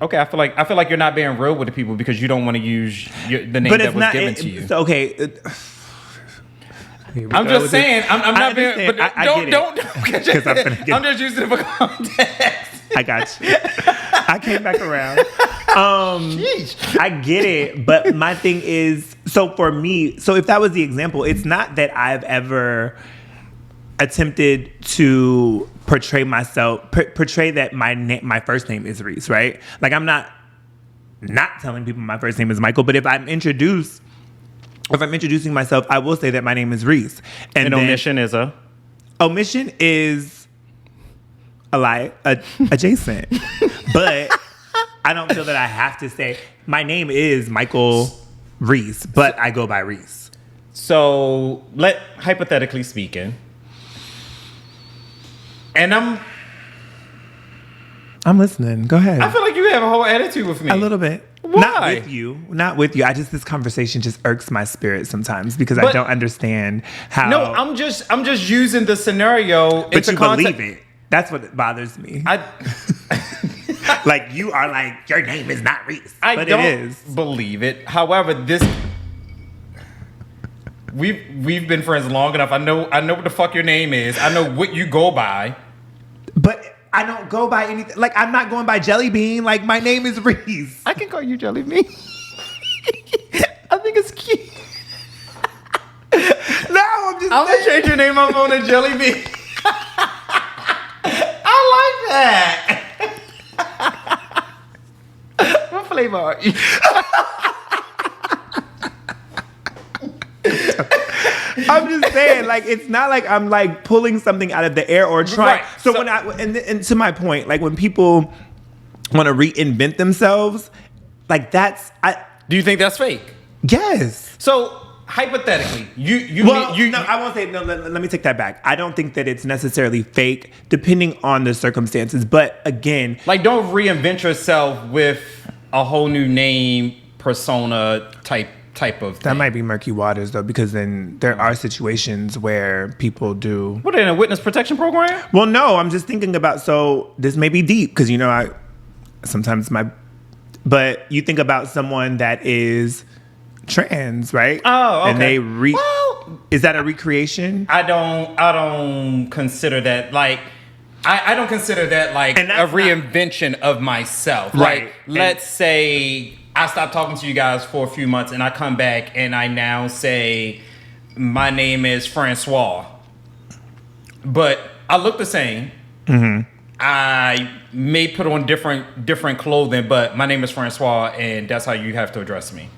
Okay, I feel like you're not being real with the people because you don't want to use the name that was given to you. So, okay. I'm just saying. I'm not being. But don't. I'm just using it for context. I got you. I came back around. I get it, but my thing is, so for me, so if that was the example, it's not that I've ever attempted to portray that my first name is Reese, right? Like I'm not telling people my first name is Michael, but if I'm introducing myself, I will say that my name is Reese. And omission is a lie, adjacent. But I don't feel that I have to say my name is Michael Reese, but I go by Reese. So hypothetically speaking, and I'm listening. Go ahead. I feel like you have a whole attitude with me. A little bit. Why? Not with you. This conversation just irks my spirit sometimes because I don't understand how. No, I'm just using the scenario. But you believe it. That's what bothers me. Like, you are like, your name is not Reese. But it is. believe it. However, we've been friends long enough. I know what the fuck your name is. I know what you go by. But I don't go by anything. Like, I'm not going by Jelly Bean. Like, my name is Reese. I can call you Jelly Bean. I think it's cute. No, I'm gonna change your name up on a Jelly Bean. I like that. What flavor are you? I'm just saying, like, it's not like I'm like pulling something out of the air or trying. Right. So when and to my point, like when people want to reinvent themselves, like Do you think that's fake? Yes. So hypothetically, I won't say no. Let me take that back. I don't think that it's necessarily fake, depending on the circumstances. But again, like, don't reinvent yourself with a whole new name, persona type of thing. that might be murky waters, though, because then there are situations where people do. What, in a witness protection program? Well, no, I'm just thinking about. So this may be deep because but you think about someone that is trans, right? Oh, okay. And they Well, is that a recreation? I don't consider that like I don't consider that like And a that's reinvention of myself. Right. Like, let's say I stopped talking to you guys for a few months and I come back and I now say my name is Francois, but I look the same. Mm-hmm. I may put on different clothing, but my name is Francois, and that's how you have to address me.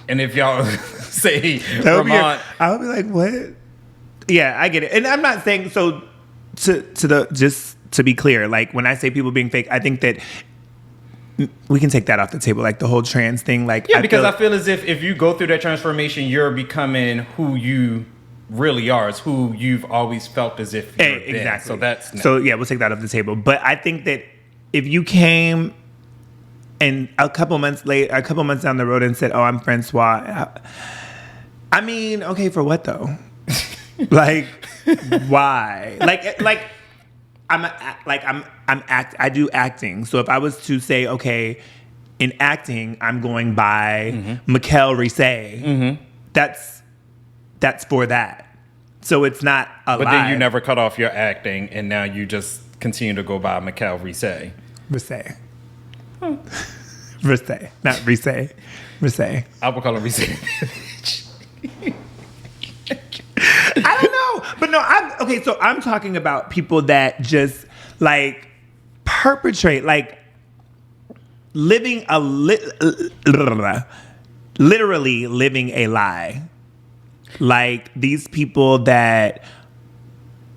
And if y'all say Ramont, I would be like, what? Yeah, I get it. And I'm not saying so. Just to be clear, like when I say people being fake, I think that we can take that off the table, like the whole trans thing. Like, yeah, because I feel as if you go through that transformation, you're becoming who you really are. It's who you've always felt as if you're exactly. been. So yeah, we'll take that off the table. But I think that if you came and a couple months down the road and said, "Oh, I'm Francois," I mean, okay, for what though? Like, why? I do acting. So if I was to say, okay, in acting, I'm going by Mikel Reese. Mm-hmm. That's for that. So it's not a But lie. then you never cut off your acting, and now you just continue to go by Mikel Reese. Reese. Reese. Not Reese. Reese. I would call him Reese. I don't know. But no, so I'm talking about people that just like perpetrate, like living literally living a lie. Like these people that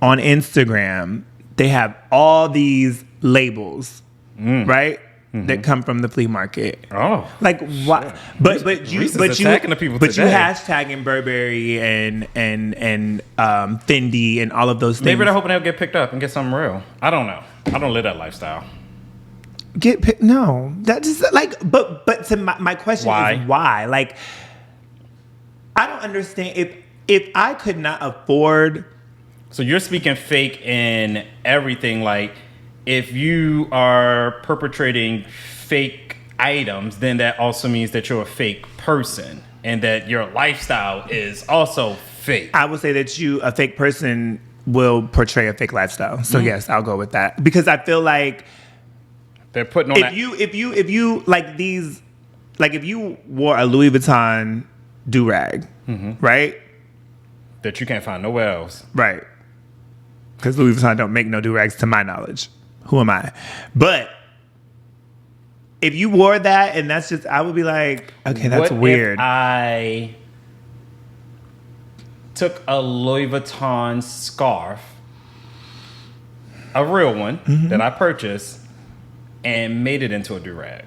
on Instagram, they have all these labels, right? That come from the flea market. Oh, like what? But you attacking the people but today. you hashtagging Burberry and Fendi and all of those things. Maybe they're hoping they'll get picked up and get something real. I don't know. I don't live that lifestyle. No, that just like. But to my question is why? Like, I don't understand if I could not afford. So you're speaking fake in everything, like. If you are perpetrating fake items, then that also means that you're a fake person and that your lifestyle is also fake. I would say that a fake person will portray a fake lifestyle. So yes, I'll go with that because I feel like they're putting on if you like these, like if you wore a Louis Vuitton do-rag, right? That you can't find nowhere else. Right. Because Louis Vuitton don't make no do-rags to my knowledge. Who am I? But if you wore that and that's just, I would be like, okay, that's weird. If I took a Louis Vuitton scarf, a real one that I purchased, and made it into a do-rag.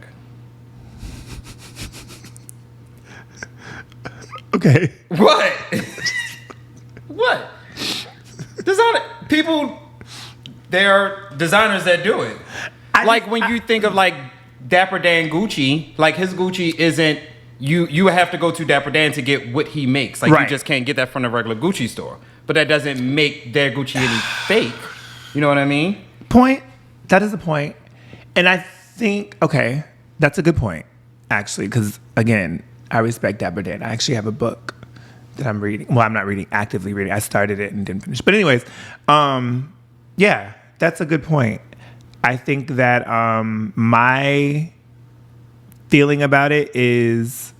Okay. What? What? People, there are designers that do it. When you think of like Dapper Dan Gucci, like his Gucci isn't, you have to go to Dapper Dan to get what he makes. Like you just can't get that from the regular Gucci store. But that doesn't make their Gucci any fake. You know what I mean? point. That is a point. And I think, okay, that's a good point, actually, because, again, I respect Dapper Dan. I actually have a book that I'm reading. Well, I'm not reading, actively reading. I started it and didn't finish. But anyways, yeah, that's a good point. I think that my feeling about it is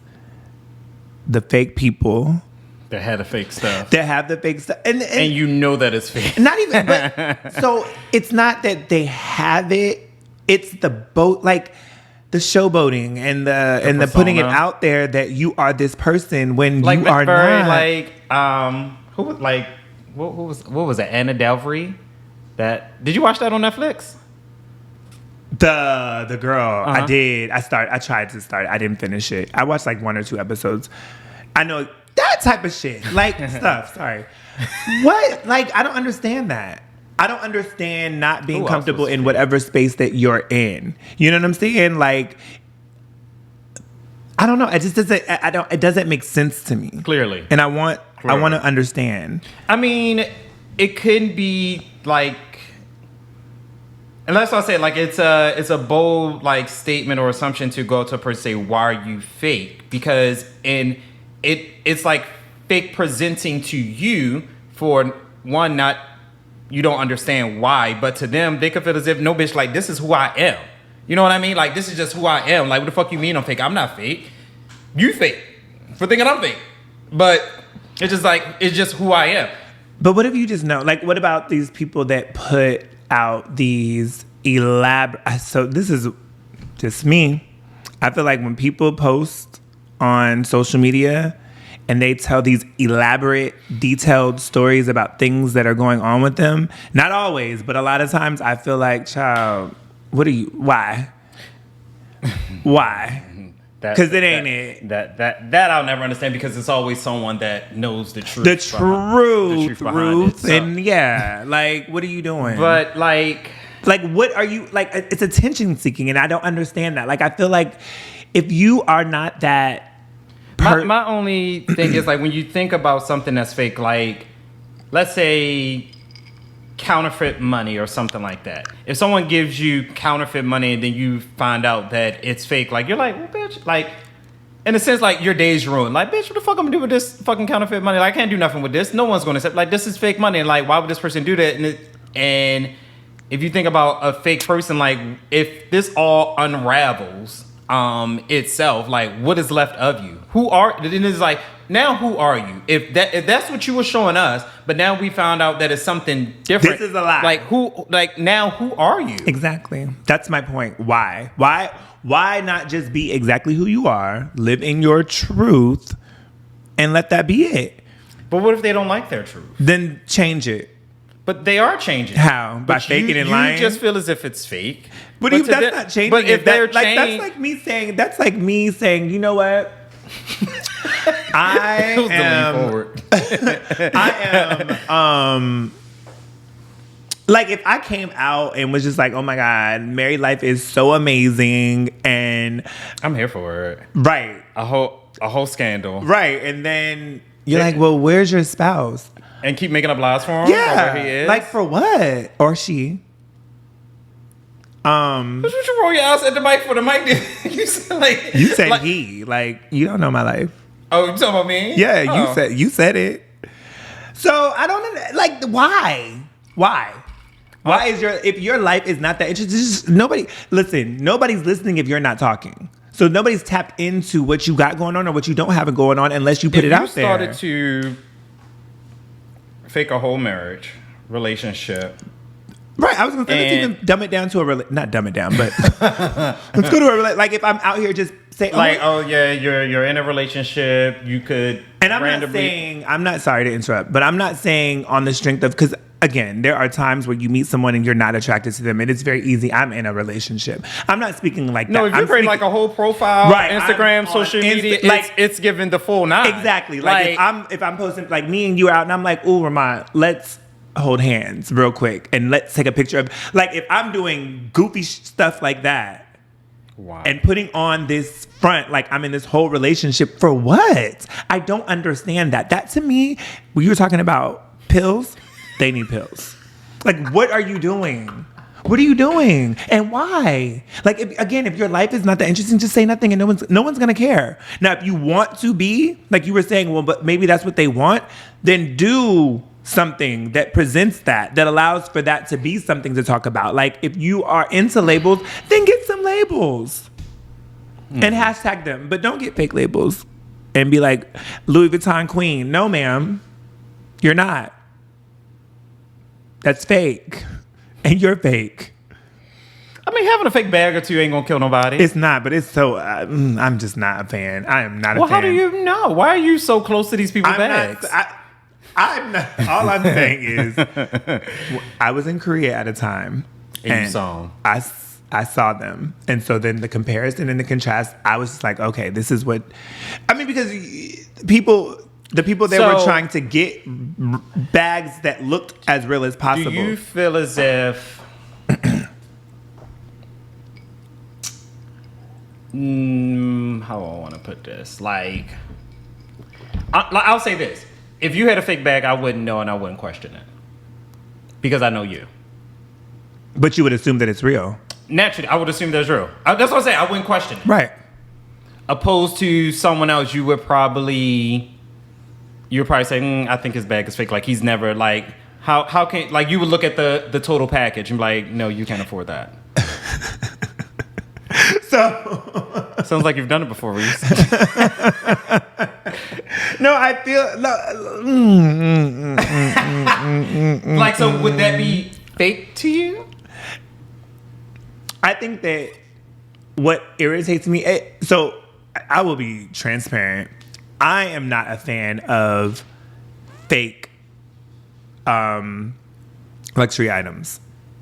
the fake people that had the fake stuff. That have the fake stuff. And you know that it's fake. Not even, but so it's not that they have it. It's the boat, like the showboating and the putting it out there that you are this person when like you are very, not. What was it? Anna Delvey? Did you watch that on Netflix? The girl. I did. I tried to start. I didn't finish it. I watched like 1 or 2 episodes. I know that type of shit. Like stuff. Sorry. What? Like, I don't understand that. I don't understand not being comfortable in whatever space that you're in. You know what I'm saying? Like, I don't know. It just doesn't. It doesn't make sense to me. Clearly. And I want to understand. I mean, it could be like, and that's what I say. Like, it's a bold like statement or assumption to go to a person and say, "Why are you fake?" Because it's like fake presenting to you for one, not. You don't understand why, but to them, they could feel as if, no, bitch, like, this is who I am. You know what I mean? Like, this is just who I am. Like, what the fuck you mean I'm fake? I'm not fake. You fake for thinking I'm fake. But it's just who I am. But what if you just know? Like, what about these people that put out these elaborate... So this is just me. I feel like when people post on social media... and they tell these elaborate, detailed stories about things that are going on with them. Not always, but a lot of times I feel like, child, why? Why? Because it ain't it. That I'll never understand because it's always someone that knows the truth. The truth behind it. So. And yeah, like, what are you doing? But like, what are you, like, it's attention seeking and I don't understand that. Like, I feel like if you are not that, my only thing is like when you think about something that's fake, like let's say counterfeit money or something like that. If someone gives you counterfeit money and then you find out that it's fake, like you're like, well, bitch, like in a sense, like your day's ruined. Like, bitch, what the fuck I'm gonna do with this fucking counterfeit money? Like, I can't do nothing with this. No one's gonna accept. Like, this is fake money. And like, why would this person do that? And if you think about a fake person, like if this all unravels itself, like what is left of you? Then it's like, now who are you? If that's what you were showing us, but now we found out that it's something different. This is a lie. Now who are you? Exactly. That's my point. Why not just be exactly who you are, live in your truth, and let that be it? But what if they don't like their truth? Then change it. But they are changing. How? By faking and lying? You just feel as if it's fake. But that's not changing. But if they're that's like me saying, you know what? I am like, if I came out and was just like, oh my God, married life is so amazing and I'm here for it. Right. A whole scandal. Right. And then you're like, well, where's your spouse? And keep making up lies for him? Yeah. Where he is? Like, for what? Or she. What you roll your ass at the mic for the mic? You said like, he. Like, you don't know my life. Oh, you talking about me? Yeah, you said it. So I don't like, why? Why is if your life is not that interesting? Nobody's listening if you're not talking. So nobody's tapped into what you got going on or what you don't have going on unless you put it out there. If you started to fake a whole marriage, relationship. Right, I was going to say, let's even dumb it down to not dumb it down, but let's go to like if I'm out here just say, you're in a relationship, you could. And I'm not sorry to interrupt, but I'm not saying on the strength of, because again, there are times where you meet someone and you're not attracted to them, and it's very easy. I'm in a relationship. I'm not speaking like no, that. No, if you create like a whole profile, right, Instagram, social media, like it's given the full nine. Exactly. Like if I'm posting, like me and you are out, and I'm like, ooh, Ramont, let's hold hands real quick and let's take a picture of, like, if I'm doing goofy stuff like that. Wow. And putting on this front, like I'm in this whole relationship for what? I don't understand that. That to me, when you were talking about pills, they need pills. Like, what are you doing? What are you doing? And why? Like, if your life is not that interesting, just say nothing and no one's gonna care. Now, if you want to be, like you were saying, well, but maybe that's what they want, then do something that presents that allows for that to be something to talk about. Like, if you are into labels, then get some labels and hashtag them. But don't get fake labels and be like, Louis Vuitton queen. No, ma'am, you're not. That's fake. And you're fake. I mean, having a fake bag or two ain't gonna kill nobody. It's not, but it's so. I'm just not a fan. I am not a fan. Well, how do you know? Why are you so close to these people's bags? I'm not. All I'm saying is, I was in Korea at a time, and you saw them. I saw them, and so then the comparison and the contrast, I was just like, okay, this is what. I mean, because the people that were trying to get bags that looked as real as possible. Do you feel as if how do I want to put this? Like, I'll say this: if you had a fake bag, I wouldn't know and I wouldn't question it because I know you. But you would assume that it's real. Naturally, I would assume that's real. That's what I'm saying. I wouldn't question it. Right. Opposed to someone else, you would probably say, I think his bag is fake. Like, he's never, like, how can, like, you would look at the total package and be like, no, you can't afford that. So sounds like you've done it before, Reese. No, I feel like, so would that be fake to you? I think that what irritates me, so I will be transparent. I am not a fan of fake luxury items,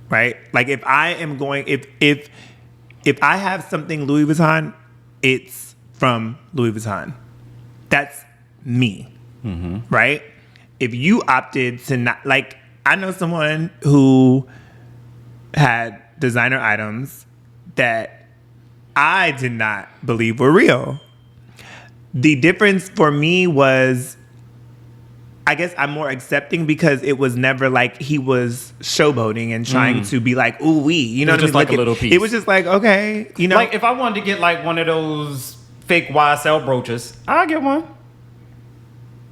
right? Like, if I am going, if I have something Louis Vuitton, it's from Louis Vuitton. That's me, right? If you opted to not, like, I know someone who had designer items that I did not believe were real. The difference for me was, I guess I'm more accepting because it was never like he was showboating and trying to be like, ooh wee, you know what I mean? Just like a little piece. It was just like, okay, you know. Like, if I wanted to get like one of those fake YSL brooches, I'll get one.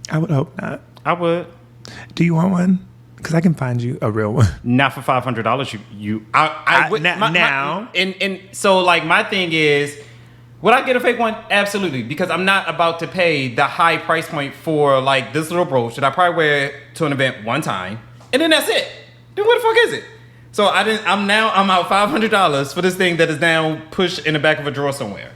I would hope not. I would. Do you want one? Because I can find you a real one. Not for $500. I would now. And so, like, my thing is, would I get a fake one? Absolutely, because I'm not about to pay the high price point for, like, this little brooch that I probably wear to an event one time, and then that's it. Then what the fuck is it? So I'm out $500 for this thing that is now pushed in the back of a drawer somewhere.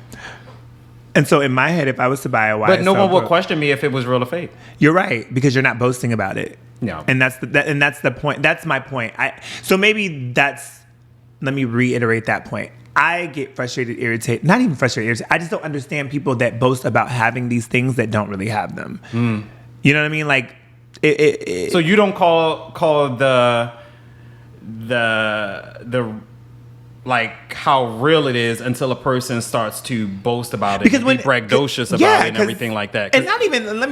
And so in my head, if I was to buy a YSL, but no one would question me if it was real or fake. You're right, because you're not boasting about it. No, and that's the point. That's my point. So maybe let me reiterate that point. I get frustrated, irritated, not even frustrated, irritated. I just don't understand people that boast about having these things that don't really have them. You know what I mean? Like, so you don't call the like how real it is until a person starts to boast about it, because when be braggadocious about it and everything like that. And not even let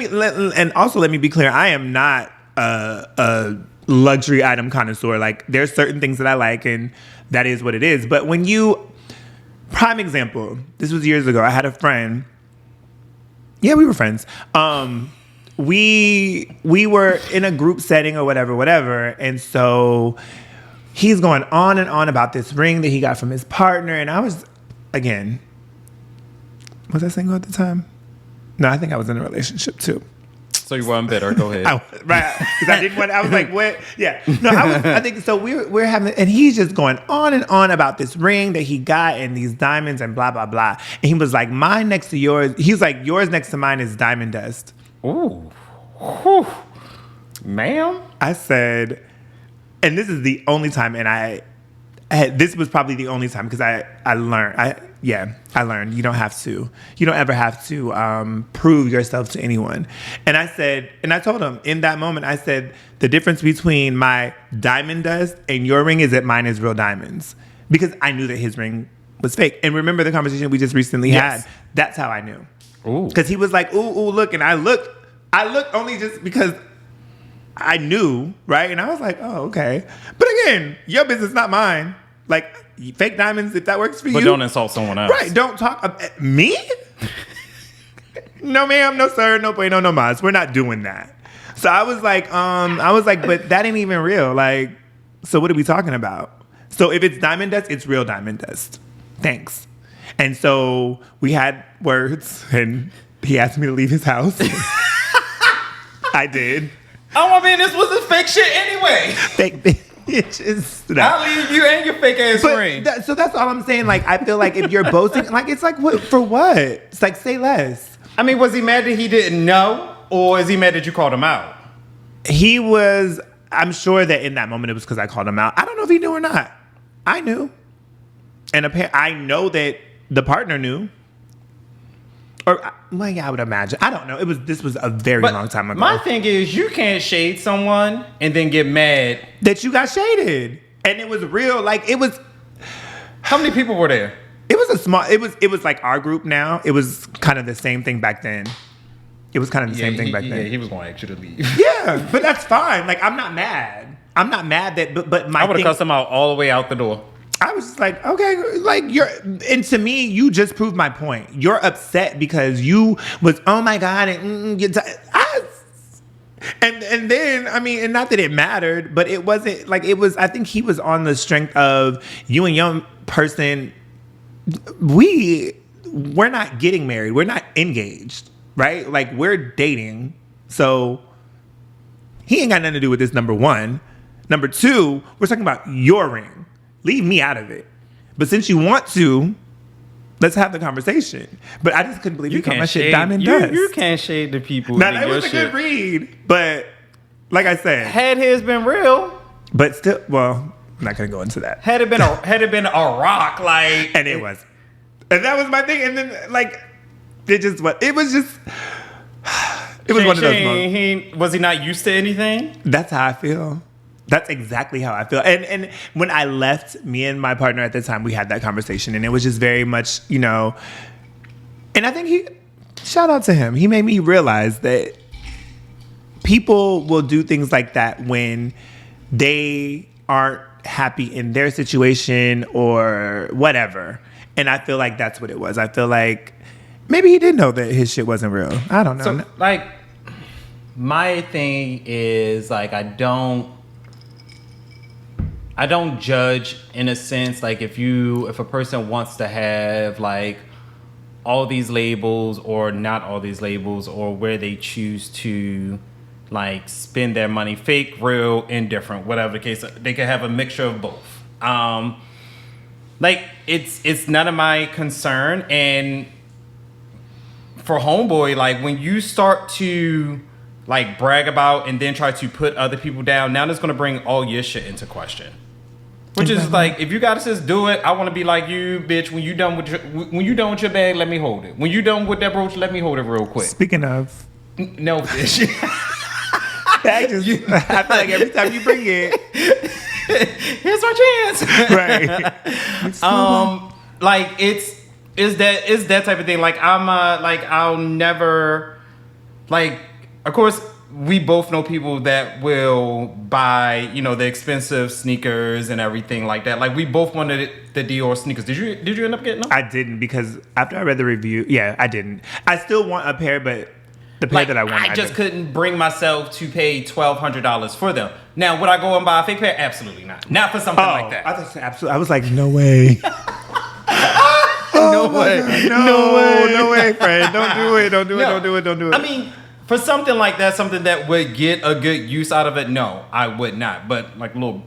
me be clear. I am not a luxury item connoisseur. Like, there's certain things that I like, and that is what it is. But when prime example, this was years ago. I had a friend. Yeah, we were friends. We were in a group setting or whatever, and so he's going on and on about this ring that he got from his partner, and I was, again, was I single at the time? No, I think I was in a relationship too. So you weren't bitter. Go ahead. Right, because I didn't want. I was like, what? Yeah, no, I think so. We're having, and he's just going on and on about this ring that he got and these diamonds and blah blah blah. And he was like, mine next to yours. He's like, yours next to mine is diamond dust. Ooh, whew. Ma'am. I said, and this is the only time, and this was probably the only time, because I learned. I learned you don't ever have to prove yourself to anyone. And I said, and I told him in that moment, I said, the difference between my diamond dust and your ring is that mine is real diamonds, because I knew that his ring was fake. And remember the conversation we just recently had? That's how I knew. Because he was like, ooh, look, and I looked only just because I knew, right? And I was like, oh, okay. But again, your business, not mine. Like, fake diamonds, if that works for you. But don't insult someone else. Right. Don't talk. Me? No, ma'am. No, sir. No bueno, no mas. We're not doing that. So I was like, but that ain't even real. Like, so what are we talking about? So if it's diamond dust, it's real diamond dust. Thanks. And so we had words, and he asked me to leave his house. I did. I mean, this was a fake shit anyway. Fake bitches. No. I'll leave you and your fake ass ring. So that's all I'm saying. Like, I feel like if you're boasting, like, it's like, what, for what? It's like, say less. I mean, was he mad that he didn't know? Or is he mad that you called him out? He was, I'm sure that in that moment it was because I called him out. I don't know if he knew or not. I knew. And I know that the partner knew. Or, well, yeah, I would imagine. I don't know. This was a very long time ago. My thing is, you can't shade someone and then get mad that you got shaded. And it was real. Like, it was. How many people were there? It was a small, it was like our group now. It was kind of the same thing back then. It was kind of the same thing back then. Yeah, he was going to ask you to leave. Yeah, but that's fine. Like, I'm not mad. I'm not mad that, but my I would have cussed him out all the way out the door. I was just like, okay, like and to me, you just proved my point. You're upset because you was, oh my God, and and then, I mean, and not that it mattered, but it wasn't, like, it was, I think he was on the strength of you and young person, we're not getting married. We're not engaged, right? Like, we're dating. So he ain't got nothing to do with this, number one. Number two, we're talking about your ring. Leave me out of it. But since you want to, let's have the conversation. But I just couldn't believe you called my shit diamond dust. You can't shade the people. Now, that was a good read. But like I said, had his been real, but still, well, I'm not gonna go into that. Had it been a rock, like, and it was, and that was my thing. And then, like, it was one of those moments. Was he not used to anything? That's how I feel. That's exactly how I feel. And when I left, me and my partner at the time, we had that conversation, and it was just very much, and I think shout out to him. He made me realize that people will do things like that when they aren't happy in their situation or whatever. And I feel like that's what it was. I feel like maybe he did know that his shit wasn't real. I don't know. So, like, my thing is, like, I don't judge in a sense. Like, if a person wants to have, like, all these labels or not all these labels, or where they choose to, like, spend their money, fake, real, indifferent, whatever the case, they can have a mixture of both. Like, it's none of my concern. And for homeboy, like, when you start to, like, brag about and then try to put other people down, now that's going to bring all your shit into question. Which is like, if you gotta just do it, I want to be like you, bitch. When you done with your bag, let me hold it. When you done with that brooch, let me hold it real quick. Speaking of, no, bitch. I feel like every time you bring it, here's my chance. Right. Like, it's that type of thing. Like, I'll never, like, of course, we both know people that will buy, the expensive sneakers and everything like that. Like, we both wanted the Dior sneakers. Did you end up getting them? I didn't, because after I read the review, I didn't. I still want a pair, but the pair that I want, I just couldn't bring myself to pay $1,200 for them. Now, would I go and buy a fake pair? Absolutely not. Not for something like that. Absolutely. I was like, no way. No way, friend. Don't do it. Don't do it. I mean, for something like that, something that would get a good use out of it, no, I would not. But like little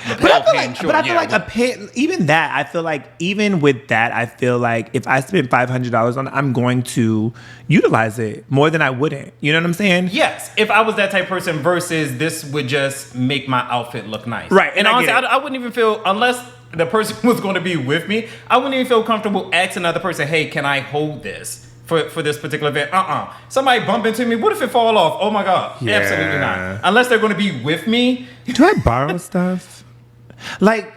lapel pin, sure. But I feel like a pin, even that, I feel like even with that, I feel like if I spend $500 on it, I'm going to utilize it more than I wouldn't. You know what I'm saying? Yes. If I was that type of person versus this would just make my outfit look nice. Right. And honestly, I wouldn't even feel, unless the person was going to be with me, I wouldn't even feel comfortable asking another person, hey, can I hold this? For this particular event, somebody bump into me. What if it fall off? Oh my God, yeah. Absolutely not. Unless they're going to be with me. Do I borrow stuff? Like,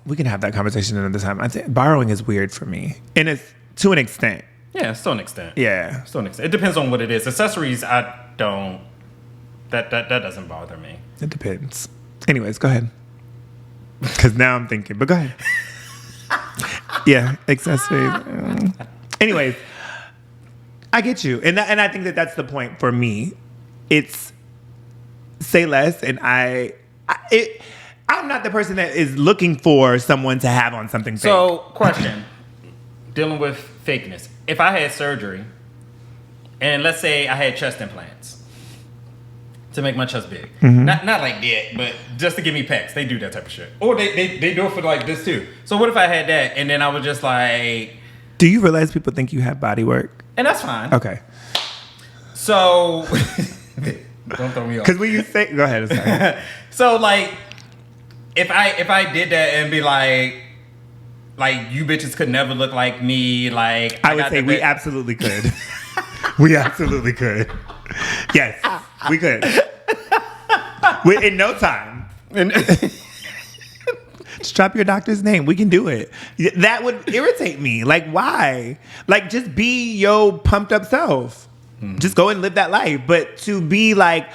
we can have that conversation another time. I think borrowing is weird for me, and it's to an extent. Yeah, to an extent. Yeah, to an extent. It depends on what it is. Accessories, I don't. That doesn't bother me. It depends. Anyways, go ahead. Because now I'm thinking, but go ahead. Yeah, accessories. Anyways, I get you. And I think that that's the point for me. It's say less, and I'm not the person that is looking for someone to have on something fake. So, question. Dealing with fakeness. If I had surgery, and let's say I had chest implants to make my chest big. Mm-hmm. Not like that, but just to give me pecs. They do that type of shit. Or they do it for like this too. So what if I had that and then I was just like... Do you realize people think you have body work? And that's fine. Okay. So... Don't throw me off. Because when you say... Go ahead. Sorry. So like, if I did that and be like, you bitches could never look like me, like... I would say we absolutely could. We absolutely could. Yes, we could. In no time. Just drop your doctor's name. We can do it. That would irritate me. Like, why? Like, just be your pumped up self. Just go and live that life. But to be like,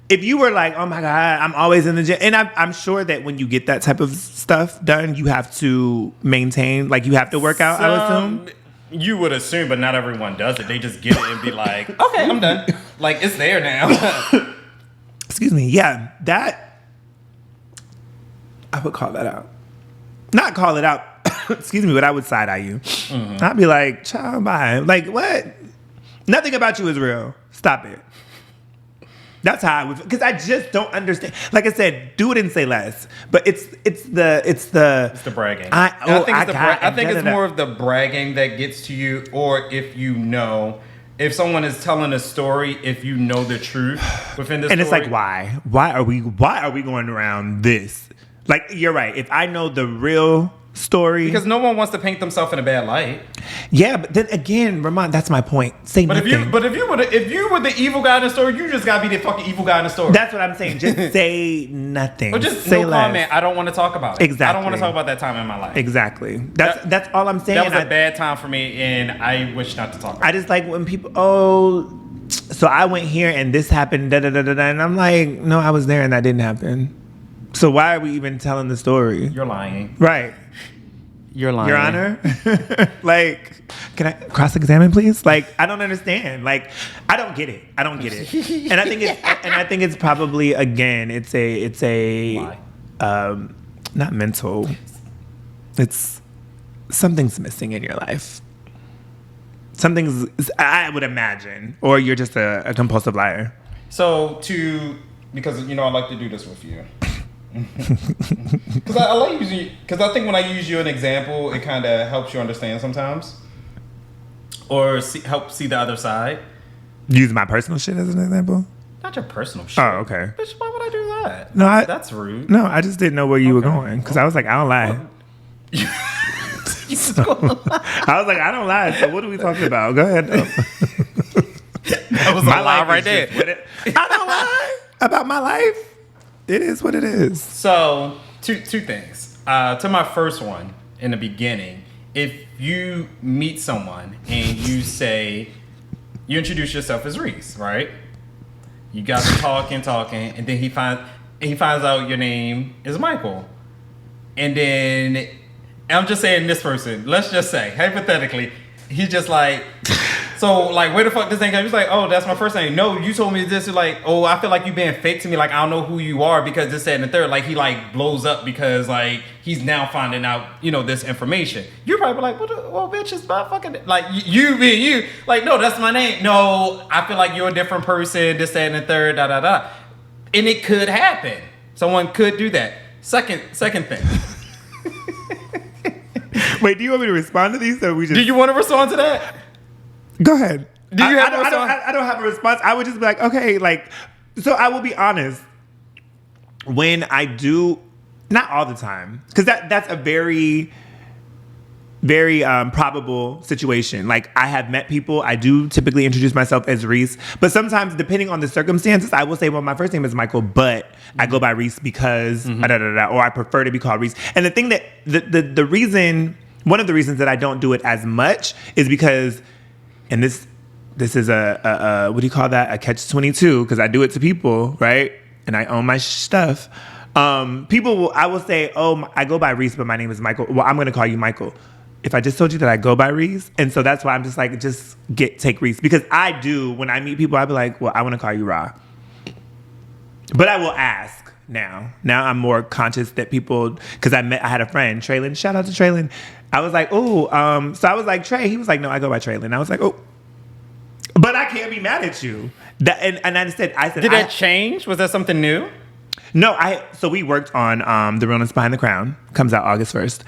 if you were like, oh my God, I'm always in the gym. And I'm sure that when you get that type of stuff done, you have to maintain, like you have to work out, I would assume. You would assume, but not everyone does it. They just get it and be like, okay, I'm done. Like, it's there now. Excuse me. Yeah, that, I would call that out. Not call it out, excuse me, but I would side-eye you. Mm-hmm. I'd be like, child, bye. Like, what? Nothing about you is real. Stop it. That's how I would, because I just don't understand. Like I said, do it and say less. But it's the bragging. I think it's more of the bragging that gets to you, or if someone is telling a story, if you know the truth within the story. And it's like, why? Why are we going around this? Like, you're right. If I know the real story, because no one wants to paint themselves in a bad light. Yeah, but then again, Ramont, that's my point. Say nothing. If you were the evil guy in the story, you just gotta be the fucking evil guy in the story. That's what I'm saying. Just say nothing. Or just say no less. comment. I don't want to talk about it. Exactly. I don't want to talk about that time in my life. Exactly. That's all I'm saying. That was a bad time for me, and I wish not to talk about it. I just like when people, so I went here and this happened, da da da da da, and I'm like, no, I was there and that didn't happen. So why are we even telling the story? You're lying. Right. You're lying. Your Honor? Like, can I cross-examine, please? Like, I don't understand. Like, I don't get it. And I think it's probably, again, it's a Why? Not mental. It's something's missing in your life. I would imagine, or you're just a compulsive liar. So because I like to do this with you. Because I like using, because I think when I use you an example, it kind of helps you understand sometimes, or help see the other side. Use my personal shit as an example. Not your personal shit. Oh, okay. Bitch, why would I do that? No, that's rude. No, I just didn't know where you were going, because I was like, I don't lie. I was like, I don't lie. So what are we talking about? Go ahead. That was my lie right there. I don't lie about my life. It is what it is. So, two things. To my first one, in the beginning, if you meet someone and you introduce yourself as Reese, right? You guys are talking, and then he finds out your name is Michael. And then, I'm just saying this person, let's just say, hypothetically, he's just like... So, like, where the fuck this thing came? He's like, oh, that's my first name. No, you told me this. Like, oh, I feel like you being fake to me. Like, I don't know who you are because this, that, and the third. Like, he, like, blows up because, like, he's now finding out, this information. You're probably like, well, bitch, it's my fucking... Like, you being you. Like, no, that's my name. No, I feel like you're a different person, this, that, and the third, da, da, da. And it could happen. Someone could do that. Second thing. Wait, do you want me to respond to these? Or we just... Do you want to respond to that? Go ahead. Do you have a response? I don't have a response. I would just be like, okay, like, so I will be honest. When I do, not all the time, because that's a very, very probable situation. Like, I have met people. I do typically introduce myself as Reese, but sometimes, depending on the circumstances, I will say, well, my first name is Michael, but I go by Reese because or I prefer to be called Reese. And the thing that the reason, one of the reasons that I don't do it as much is because. And this is a what do you call that? A catch-22, because I do it to people, right? And I own my stuff. I will say, oh, I go by Reese, but my name is Michael. Well, I'm going to call you Michael. If I just told you that I go by Reese, and so that's why I'm just like, take Reese. Because I do, when I meet people, I'll be like, well, I want to call you Ra. But I will ask now. Now I'm more conscious that people, because I had a friend, Traylon, shout out to Traylon. I was like, oh, so I was like, Trey. He was like, no, I go by Traylon. I was like, oh. But I can't be mad at you. And I said, did that change? Was that something new? No, so we worked on The Realness Behind the Crown, comes out August 1st.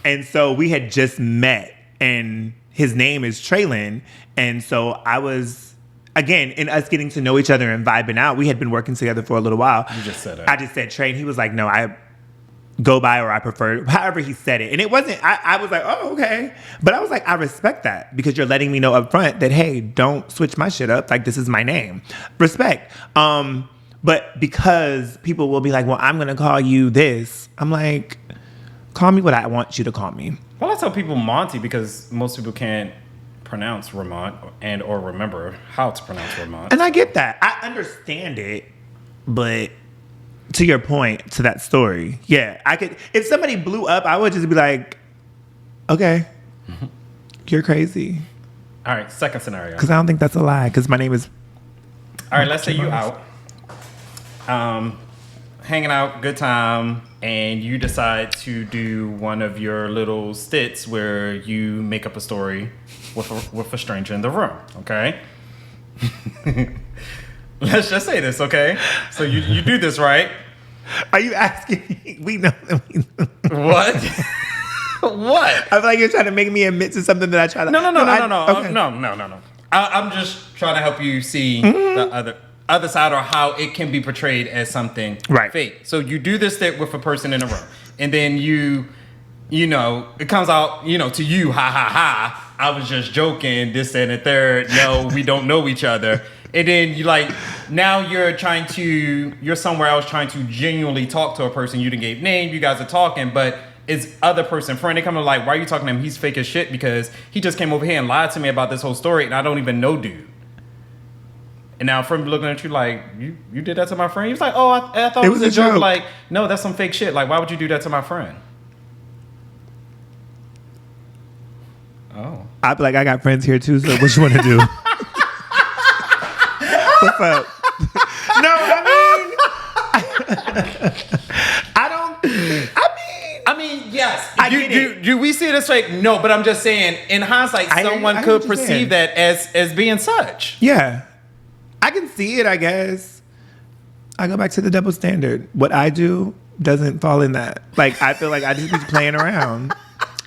And so we had just met, and his name is Traylon. And so I was, again, in us getting to know each other and vibing out, we had been working together for a little while. You just said it. I just said Trey, and he was like, no, I go by, or I prefer, however he said it. And it wasn't, I was like, oh, okay. But I was like, I respect that, because you're letting me know up front that, hey, don't switch my shit up. Like, this is my name. Respect. But because people will be like, well, I'm going to call you this, I'm like, call me what I want you to call me. Well, I tell people Monty, because most people can't pronounce Ramont and or remember how to pronounce Ramont. And I get that. I understand it. But to your point, to that story, yeah, I could, if somebody blew up, I would just be like, okay, you're crazy. All right, second scenario. Because I don't think that's a lie, because my name is... All right, let's say you out. Hanging out, good time, and you decide to do one of your little stits where you make up a story with a stranger in the room, okay? Let's just say this, okay? So you do this, right? Are you asking me? We know that we know. What? What? I feel like you're trying to make me admit to something that I try to... No. Okay. No. I'm just trying to help you see the other side, or how it can be portrayed as something fake. So you do this thing with a person in the room, and then you know, it comes out, to you, ha ha ha, I was just joking, this and the third. No, we don't know each other. And then now you're somewhere else trying to genuinely talk to a person. You didn't give name, you guys are talking, but it's other person friend. They come in like, why are you talking to him? He's fake as shit, because he just came over here and lied to me about this whole story, and I don't even know dude. And now from looking at you like, you did that to my friend? He was like, oh, I thought it was a joke. Like, no, that's some fake shit. Like, why would you do that to my friend? Oh. I'd be like, I got friends here too, so what you want to do? What's up? No, I mean, yes. Do we see it as fake? No, but I'm just saying, in hindsight, someone could perceive that as being such. Yeah. I can see it, I guess. I go back to the double standard. What I do doesn't fall in that. Like, I feel like I just be playing around.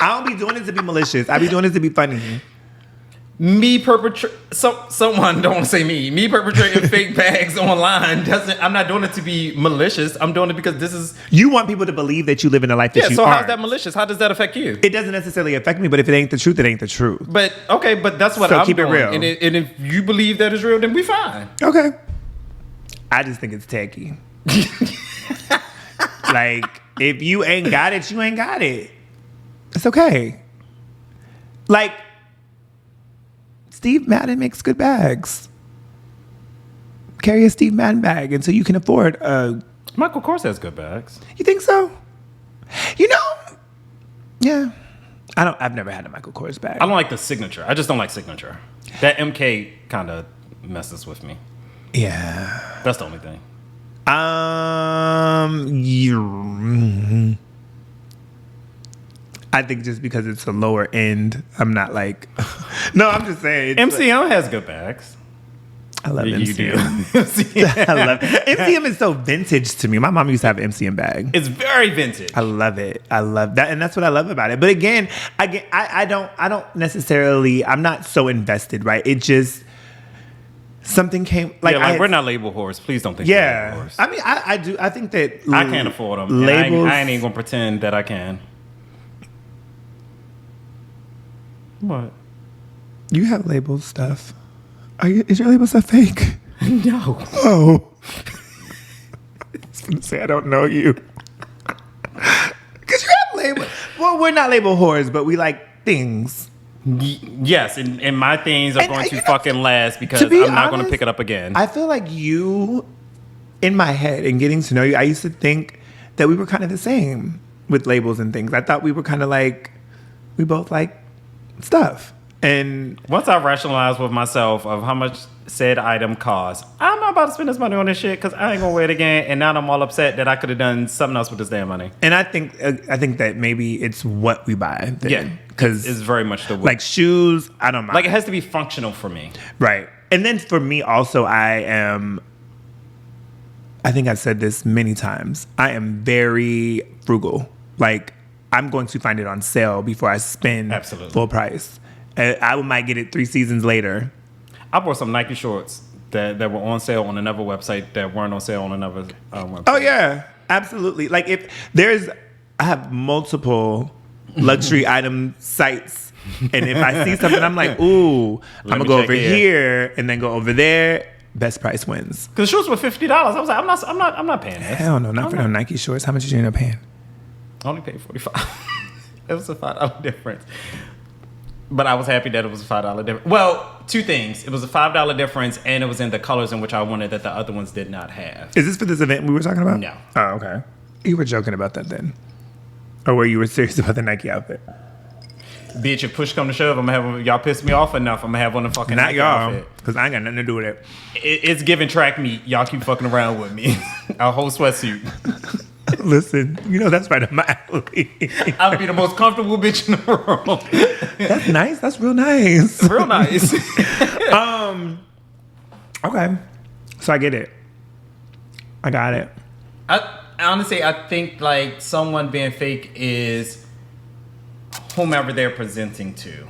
I don't be doing it to be malicious. I be doing it to be funny. Someone, don't want to say me perpetrating fake bags online I'm not doing it to be malicious. I'm doing it because this is... You want people to believe that you live in a life that you so aren't. How's that malicious? How does that affect you? It doesn't necessarily affect me, but if it ain't the truth, it ain't the truth. But that's what I'm keep doing. It real. And if you believe that is real, then we fine. Okay. I just think it's tacky. Like, if you ain't got it, you ain't got it. It's okay. Like, Steve Madden makes good bags. Carry a Steve Madden bag until you can afford a... Michael Kors has good bags. You think so? Yeah. I've never had a Michael Kors bag. I don't like the signature. I just don't like signature. That MK kind of messes with me. Yeah. That's the only thing. I think just because it's a lower end, I'm not like... No, I'm just saying. MCM has good bags. I love MCM. You do. I love it. MCM is so vintage to me. My mom used to have an MCM bag. It's very vintage. I love it. I love that. And that's what I love about it. But again, I don't necessarily... I'm not so invested, right? It just... Something came... we're not label whores. Please don't think we're label whores. I mean, I do. I think that... I can't afford them. Labels... I ain't even going to pretend that I can. What? You have label stuff. Is your label stuff fake? No. Oh. I was going to say I don't know you. Because you have label. Well, we're not label whores, but we like things. Yes, and my things are going to fucking last because I'm not going to pick it up again. I feel like you in my head and getting to know you, I used to think that we were kind of the same with labels and things. I thought we were kind of like, we both like stuff. And once I rationalized with myself of how much said item costs, I'm not about to spend this money on this shit because I ain't gonna wear it again. And now I'm all upset that I could have done something else with this damn money. And I think that maybe it's what we buy. Then. Yeah, because it's very much the way. Like shoes. I don't mind. Like it has to be functional for me. Right. And then for me also, I think I've said this many times. I am very frugal. Like I'm going to find it on sale before I spend full price. I might get it 3 seasons later. I bought some Nike shorts that were on sale on another website that weren't on sale on another website. Oh yeah, absolutely. Like I have multiple luxury item sites, and if I see something, I'm like, ooh, I'm gonna go over here and then go over there. Best price wins. Because the shorts were $50. I was like, I'm not paying this. Hell no, not for no Nike shorts. How much did you end up paying? I only paid $45. It was a $5 difference. But I was happy that it was a $5 difference. Well, 2 things. It was a $5 difference, and it was in the colors in which I wanted that the other ones did not have. Is this for this event we were talking about? No. Oh, okay. You were joking about that then. Or were you serious about the Nike outfit? Bitch, if push come to shove, I'm gonna have y'all piss me off enough. I'm gonna have one of the fucking not Nike y'all, outfit. because I ain't got nothing to do with it. It's giving track meet. Y'all keep fucking around with me. A whole sweatsuit. Listen, that's right up my alley. I'll be the most comfortable bitch in the world. That's nice. That's real nice. Real nice. Okay. So I get it. I got it. I honestly think like someone being fake is whomever they're presenting to.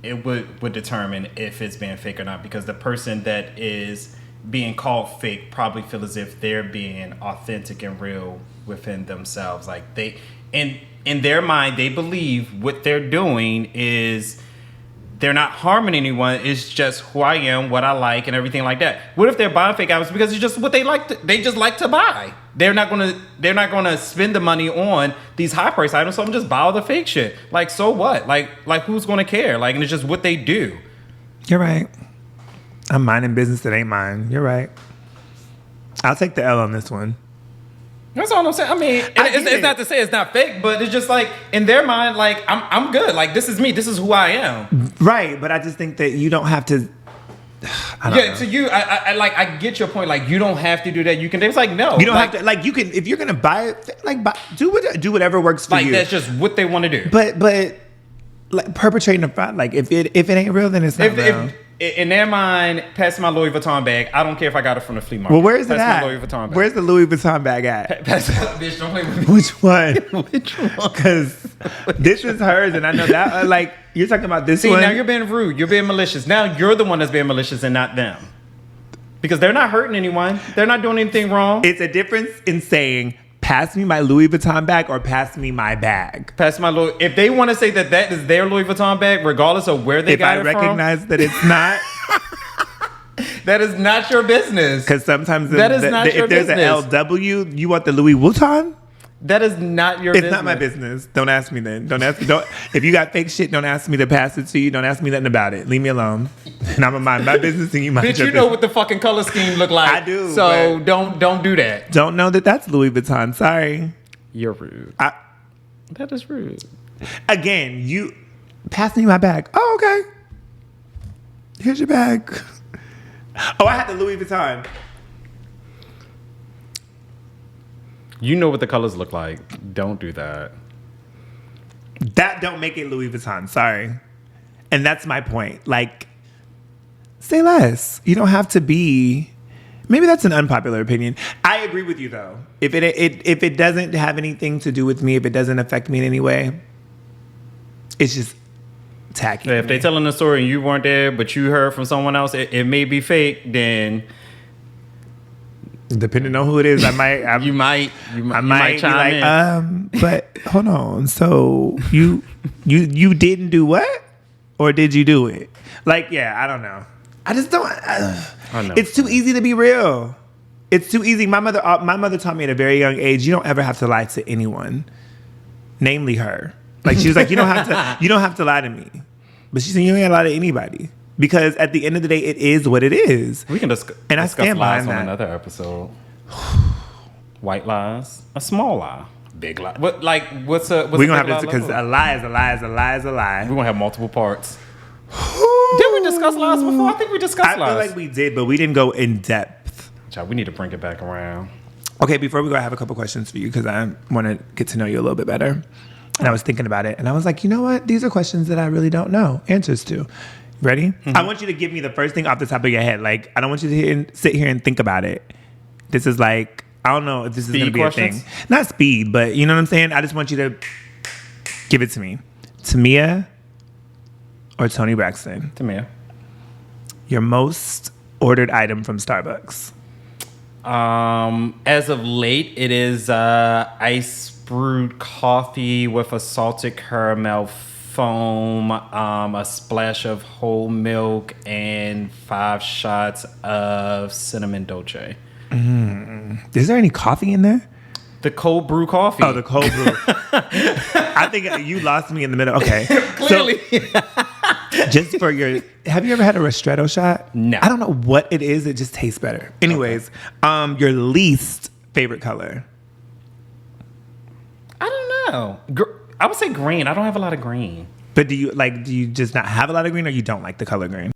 It would determine if it's being fake or not, because the person that is being called fake probably feel as if they're being authentic and real within themselves. Like in their mind, they believe what they're doing is they're not harming anyone. It's just who I am, what I like, and everything like that. What if they're buying fake items because it's just what they like? They just like to buy. They're not gonna spend the money on these high price items. So I'm just buy all the fake shit. Like, so what? Like who's gonna care? Like, and it's just what they do. You're right. I'm minding business that ain't mine. You're right. I'll take the L on this one. That's all I'm saying. I mean, it's not to say it's not fake, but it's just like in their mind, like I'm good. Like this is me. This is who I am. Right, but I just think that you don't have to. I don't know. To you, I get your point. Like you don't have to do that. You can. It's like no. You don't have to. Like you can if you're gonna buy it. Like do whatever works for you. Like that's just what they want to do. But like perpetrating a fraud. Like if it ain't real, then it's not real. In their mind, pass my Louis Vuitton bag. I don't care if I got it from the flea market. Well, where's it at? My Louis Vuitton bag. Where's the Louis Vuitton bag at? Pass that bitch. Don't play with me. Which one? Which one? Because this is hers, and I know that. Like you're talking about this one. See, now you're being rude. You're being malicious. Now you're the one that's being malicious, and not them. Because they're not hurting anyone. They're not doing anything wrong. It's a difference in saying, pass me my Louis Vuitton bag or pass me my bag. Pass my Louis. If they want to say that is their Louis Vuitton bag, regardless of where they got it from. If I recognize that it's not. That is not your business. Because sometimes that is not your if there's business. an LW, you want the Louis Vuitton? That is not your business. It's not my business. Don't ask me then. Don't ask me. If you got fake shit, don't ask me to pass it to you. Don't ask me nothing about it. Leave me alone. And I'm gonna mind my business and you mind Bitch, your you know business. what the fucking color scheme look like. I do. So don't do that. Don't know that that's Louis Vuitton. Sorry. You're rude. That is rude. Again, you pass me my bag. Oh, okay. Here's your bag. Oh, I had the Louis Vuitton. You know what the colors look like. Don't do that. That don't make it Louis Vuitton. Sorry. And that's my point. Like, say less. You don't have to be. Maybe that's an unpopular opinion. I agree with you though. If it doesn't have anything to do with me, if it doesn't affect me in any way, it's just tacky. If they're telling a story and you weren't there, but you heard from someone else, it may be fake. Then, depending on who it is, I might. You might chime in. But hold on. So you didn't do what, or did you do it? Like, yeah, I don't know. I just don't. It's too easy to be real. It's too easy. My mother taught me at a very young age, you don't ever have to lie to anyone, namely her. Like she was like, you don't have to lie to me. But she said, you ain't lie to anybody. Because at the end of the day, it is what it is. We can discuss I stand behind lies on that. another episode. White lies, a small lie, big lie. What like what's a We're gonna big have to, because lie? a lie is a lie is a lie is a lie. We're gonna have multiple parts. Did we discuss lies before? I think we discussed I lies. feel like we did, but we didn't go in depth. Child, we need to bring it back around. Okay, before we go, I have a couple questions for you because I want to get to know you a little bit better. And I was thinking about it, and I was like, you know what? These are questions that I really don't know answers to. Ready? I want you to give me the first thing off the top of your head. Like, I don't want you to sit here and think about it. This is like, I don't know if this is going to be questions? a thing. Not speed, but you know what I'm saying? I just want you to give it to me. Tamia or Tony Braxton? Tamia. Your most ordered item from Starbucks? As of late, it is ice brewed coffee with a salted caramel foam, a splash of whole milk, and 5 shots of cinnamon dolce. Is there any coffee in there? The cold brew coffee. Oh, the cold brew. I think you lost me in the middle. Okay. Clearly. So, just for your, have you ever had a ristretto shot? No. I don't know what it is. It just tastes better. Anyways, your least favorite color? I don't know. I would say green. I don't have a lot of green. But do you just not have a lot of green, or you don't like the color green?